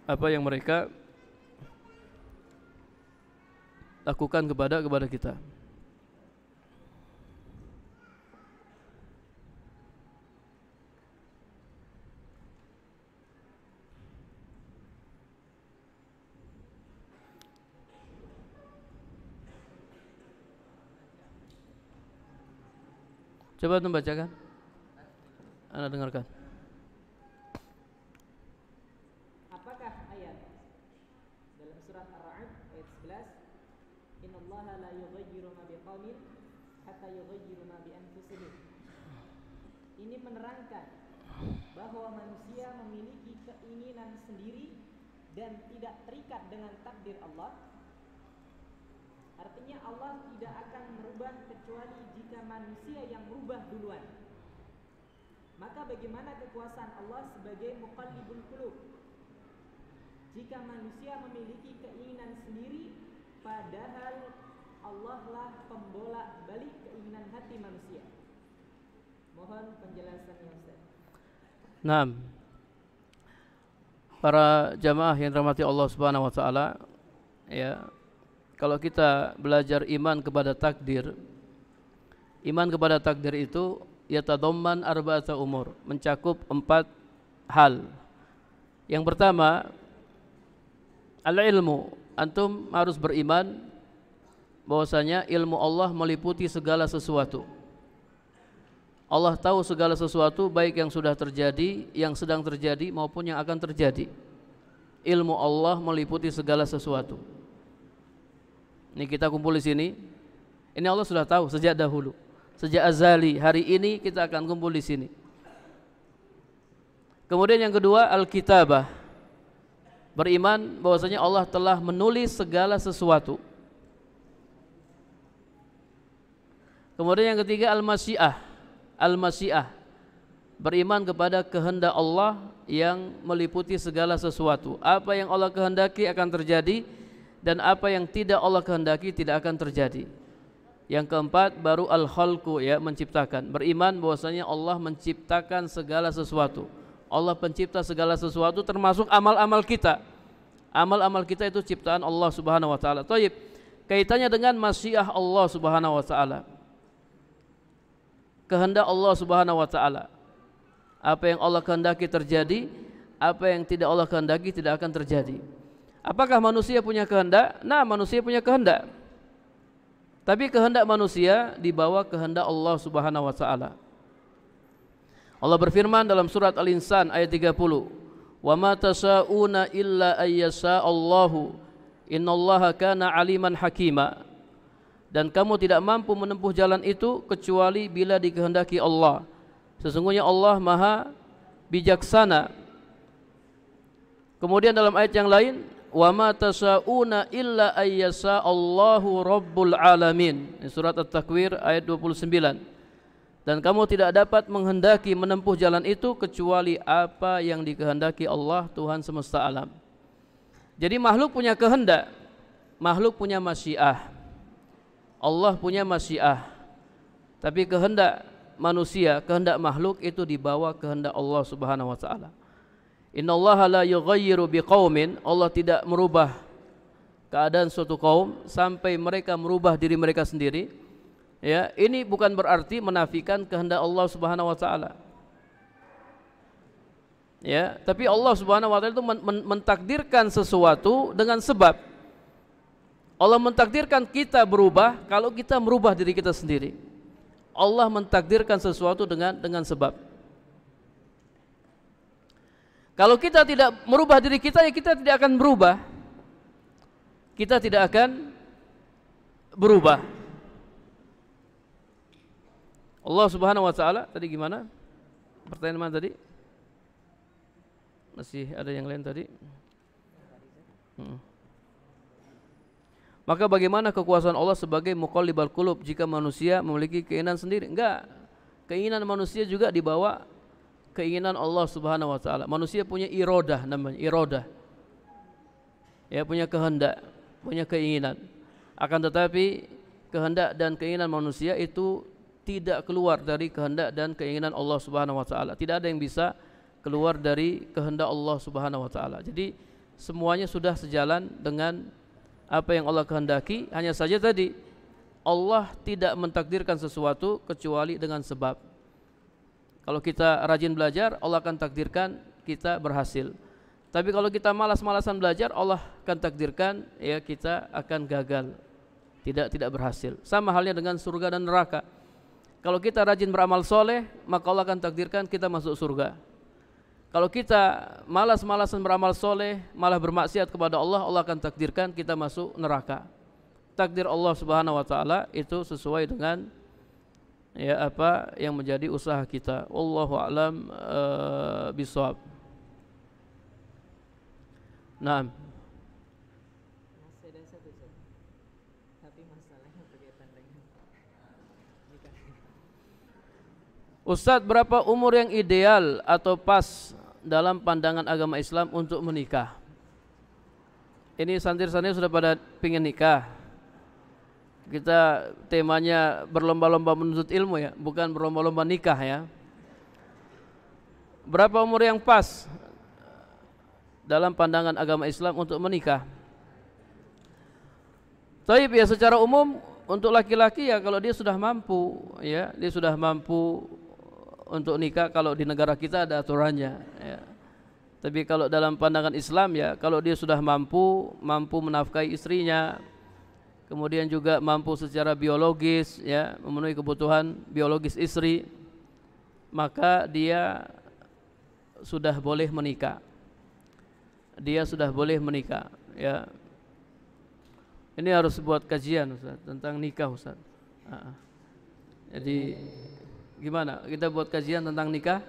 apa yang mereka lakukan kepada kita. Coba membacakan. Anda dengarkan. Apakah ayat dalam surat Ar-Ra'd ayat 11, "Innallaha la yughayyiru ma biqaumin hatta yughayyiru ma bi anfusihim." Ini menerangkan bahwa manusia memiliki keinginan sendiri dan tidak terikat dengan takdir Allah. Artinya Allah tidak akan merubah kecuali jika manusia yang merubah duluan. Maka bagaimana kekuasaan Allah sebagai muqallibul qulub jika manusia memiliki keinginan sendiri, padahal Allah lah pembolak balik keinginan hati manusia. Mohon penjelasannya Ustaz. Nah, para jamaah yang dirahmati Allah Subhanahu wa taala, ya, kalau kita belajar iman kepada takdir, iman kepada takdir itu yatadamman arba'ata umur, mencakup 4 hal. Yang pertama, al-ilmu. Antum harus beriman bahwasanya ilmu Allah meliputi segala sesuatu. Allah tahu segala sesuatu, baik yang sudah terjadi, yang sedang terjadi maupun yang akan terjadi. Ilmu Allah meliputi segala sesuatu. Ini kita kumpul di sini. Ini Allah sudah tahu sejak dahulu, sejak azali. Hari ini kita akan kumpul di sini. Kemudian yang kedua, al-kitabah. Beriman bahwasanya Allah telah menulis segala sesuatu. Kemudian yang ketiga, al-masyiah. Al-masyiah. Beriman kepada kehendak Allah yang meliputi segala sesuatu. Apa yang Allah kehendaki akan terjadi, dan apa yang tidak Allah kehendaki tidak akan terjadi. Yang keempat baru al-khalqu, ya, menciptakan. Beriman bahwasanya Allah menciptakan segala sesuatu. Allah pencipta segala sesuatu, termasuk amal-amal kita. Amal-amal kita itu ciptaan Allah Subhanahu wa taala. Thayyib. Kaitannya dengan masyiah Allah Subhanahu wa taala. Kehendak Allah Subhanahu wa taala. Apa yang Allah kehendaki terjadi, apa yang tidak Allah kehendaki tidak akan terjadi. Apakah manusia punya kehendak? Nah, manusia punya kehendak. Tapi kehendak manusia di bawah kehendak Allah Subhanahu wa taala. Allah berfirman dalam surat Al-Insan ayat 30, "Wa ma tasyauna illa ayyasha Allahu, innallaha kana aliman hakima." Dan kamu tidak mampu menempuh jalan itu kecuali bila dikehendaki Allah. Sesungguhnya Allah Maha bijaksana. Kemudian dalam ayat yang lain, wa ma tasyauna illa ayyasha Allahu rabbul alamin. Surat At-Takwir ayat 29. Dan kamu tidak dapat menghendaki menempuh jalan itu kecuali apa yang dikehendaki Allah, Tuhan semesta alam. Jadi makhluk punya kehendak, makhluk punya masyiah. Allah punya masyiah. Tapi kehendak manusia, kehendak makhluk itu di bawah kehendak Allah Subhanahu wa taala. Innallaha la yughayyiru biqaumin, Allah tidak merubah keadaan suatu kaum sampai mereka merubah diri mereka sendiri. Ya, ini bukan berarti menafikan kehendak Allah Subhanahu wa taala. Ya, tapi Allah Subhanahu wa taala itu mentakdirkan sesuatu dengan sebab. Allah mentakdirkan kita berubah kalau kita merubah diri kita sendiri. Allah mentakdirkan sesuatu dengan sebab. Kalau kita tidak merubah diri kita, ya kita tidak akan berubah. Kita tidak akan berubah. Allah Subhanahu wa taala tadi gimana? Pertanyaan mana tadi? Masih ada yang lain tadi? Maka bagaimana kekuasaan Allah sebagai muqallibal qulub jika manusia memiliki keinginan sendiri? Enggak. Keinginan manusia juga dibawa keinginan Allah Subhanahu wa taala. Manusia punya iradah, namanya iradah. Ya, punya kehendak. punya keinginan. Akan tetapi kehendak dan keinginan manusia itu tidak keluar dari kehendak dan keinginan Allah Subhanahu wa taala. Tidak ada yang bisa keluar dari kehendak Allah Subhanahu wa taala. Jadi semuanya sudah sejalan dengan apa yang Allah kehendaki. Hanya saja tadi Allah tidak mentakdirkan sesuatu kecuali dengan sebab. Kalau kita rajin belajar, Allah akan takdirkan kita berhasil. Tapi kalau kita malas-malasan belajar, Allah akan takdirkan ya kita akan gagal, tidak berhasil. Sama halnya dengan surga dan neraka. Kalau kita rajin beramal soleh, maka Allah akan takdirkan kita masuk surga. Kalau kita malas-malasan beramal soleh, malah bermaksiat kepada Allah, Allah akan takdirkan kita masuk neraka. Takdir Allah Subhanahu wa taala itu sesuai dengan ya apa yang menjadi usaha kita. Wallahu a'lam bishawab. Naam. Masih ada satu Ustaz. Tapi masalahnya berkaitan dengan nikah. Ustadz, berapa umur yang ideal atau pas dalam pandangan agama Islam untuk menikah? Ini santri-santri sudah pada pingin nikah. Kita temanya berlomba-lomba menuntut ilmu ya, bukan berlomba-lomba nikah ya. Berapa umur yang pas dalam pandangan agama Islam untuk menikah? Tapi ya secara umum untuk laki-laki ya kalau dia sudah mampu ya, dia sudah mampu untuk nikah kalau di negara kita ada aturannya ya. Tapi kalau dalam pandangan Islam ya kalau dia sudah mampu menafkahi istrinya, kemudian juga mampu secara biologis ya, memenuhi kebutuhan biologis istri, maka dia sudah boleh menikah. Dia sudah boleh menikah ya. Ini harus buat kajian Ustaz tentang nikah Ustaz. Jadi gimana kita buat kajian tentang nikah?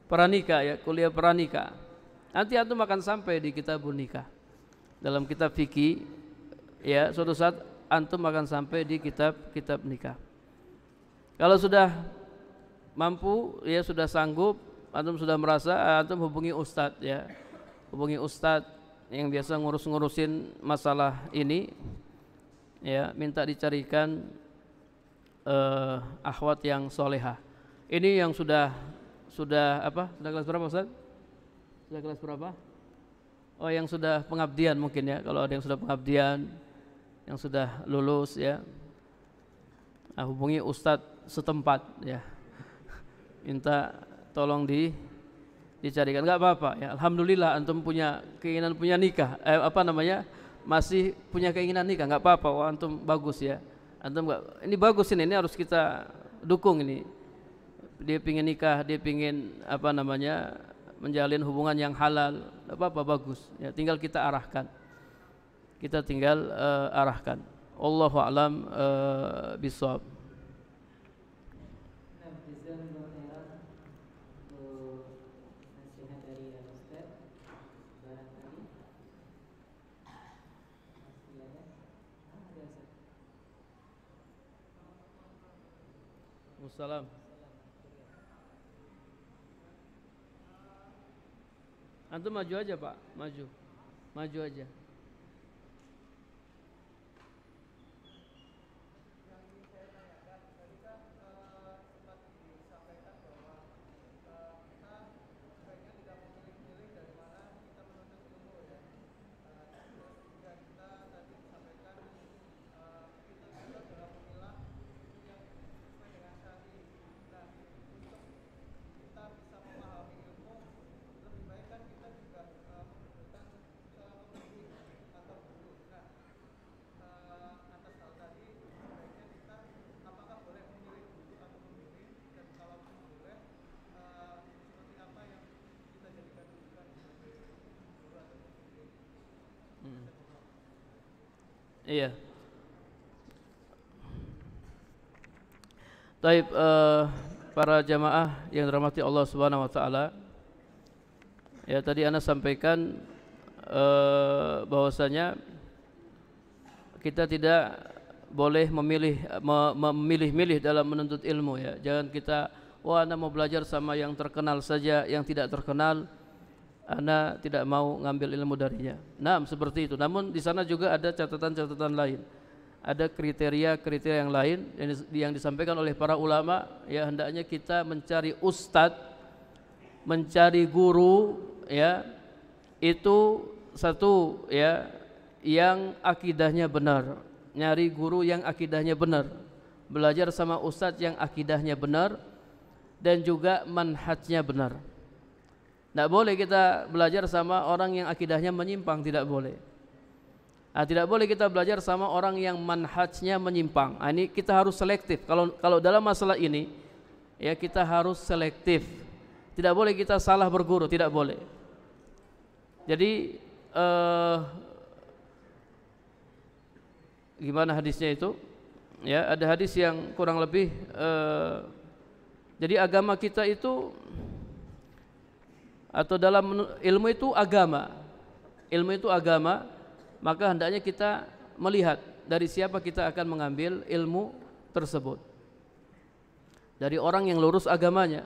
Pranikah ya, kuliah pranikah. Nanti antum akan sampai di kitabun nikah. Dalam kitab fikih ya, suatu saat antum akan sampai di kitab nikah. Kalau sudah mampu ya, sudah sanggup, antum sudah merasa, antum hubungi ustadz ya. Hubungi ustadz yang biasa ngurusin masalah ini ya, minta dicarikan akhwat yang solehah. Ini yang sudah apa? Sudah kelas berapa Ustaz? Sudah kelas berapa? Oh, yang sudah pengabdian mungkin ya. Kalau ada yang sudah pengabdian, yang sudah lulus ya, hubungi ustadz setempat ya. Minta tolong dicarikan. Enggak apa-apa ya. Alhamdulillah antum punya keinginan punya nikah. Masih punya keinginan nikah, enggak apa-apa. Wah, antum bagus ya. Antum enggak, ini bagus ini harus kita dukung ini. Dia pingin nikah, dia pingin menjalin hubungan yang halal, apa-apa bagus ya, tinggal kita arahkan. Kita tinggal arahkan. Allahu a'lam bishawab. Wassalam. Antum maju aja Pak, maju aja. Iya. Taib, para jamaah yang dirahmati Allah Subhanahu wa taala. Ya, tadi Ana sampaikan bahwasanya kita tidak boleh memilih-milih dalam menuntut ilmu ya. Jangan kita wah ana mau belajar sama yang terkenal saja, yang tidak terkenal ana tidak mau ngambil ilmu darinya. Nah, seperti itu. Namun di sana juga ada catatan-catatan lain. Ada kriteria-kriteria yang lain yang disampaikan oleh para ulama, ya hendaknya kita mencari ustadz, mencari guru, ya itu satu, ya yang akidahnya benar. Nyari guru yang akidahnya benar, belajar sama ustadz yang akidahnya benar dan juga manhajnya benar. Tidak boleh kita belajar sama orang yang akidahnya menyimpang, tidak boleh. Tidak boleh kita belajar sama orang yang manhajnya menyimpang. Ini kita harus selektif. Kalau dalam masalah ini, ya kita harus selektif. Tidak boleh kita salah berguru, tidak boleh. Jadi gimana hadisnya itu? Ya, ada hadis yang kurang lebih. Jadi agama kita itu, atau dalam ilmu itu agama. Ilmu itu agama. Maka hendaknya kita melihat dari siapa kita akan mengambil ilmu tersebut. Dari orang yang lurus agamanya,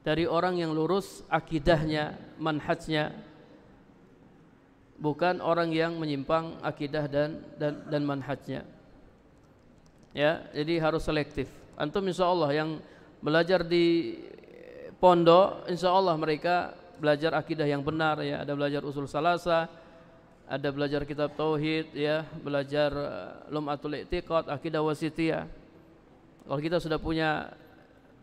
dari orang yang lurus akidahnya, manhajnya, bukan orang yang menyimpang akidah dan manhajnya. Ya, jadi harus selektif. Antum insyaallah yang belajar di pondok, insyaallah mereka belajar akidah yang benar, ya, ada belajar usul salasa, ada belajar kitab tauhid, ya, belajar lum'atul i'tiqad, akidah wasithiyah. Kalau kita sudah punya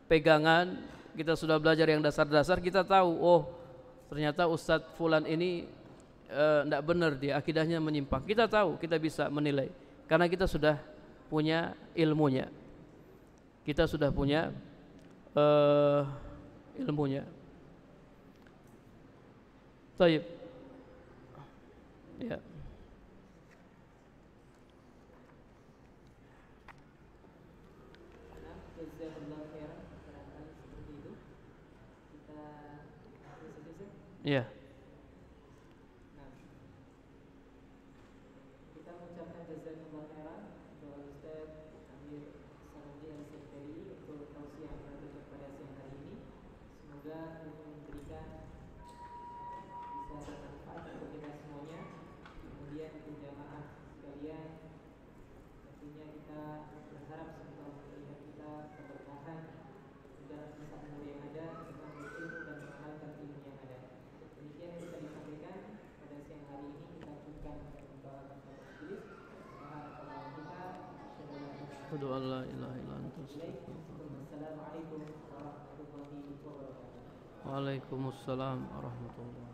pegangan, kita sudah belajar yang dasar-dasar, kita tahu, oh ternyata Ustadz Fulan ini tidak benar, dia akidahnya menyimpang. Kita tahu, kita bisa menilai karena kita sudah punya ilmunya. Kita sudah punya ilmunya. Baik. Ya. Jazakallahu khairan, barangkali seperti itu. Kita selesai. Ya. Nah, kita mengucapkan jazakallahu khairan kepada Ustaz Amir Sarodi Al-Sekdari untuk tausiah yang telah diberikan pada siang hari ini. Semoga ilmu memberikan bisa bermanfaat untuk kita semuanya. Kemudian untuk jamaah sekalian, tentunya kita berharap semoga melihat kita keberkahan dalam masa umur yang ada, serta berilmu dan mengamalkan ilmu yang ada. Demikian yang bisa disampaikan pada siang hari ini. Kita lanjutkan pembahasan majelis. Subhanallah kita. Asyhadu an la ilaha illa anta astaghfiruka. Assalamualaikum warahmatullahi wabarakatuh. Waalaikumsalam warahmatullahi wabarakatuh.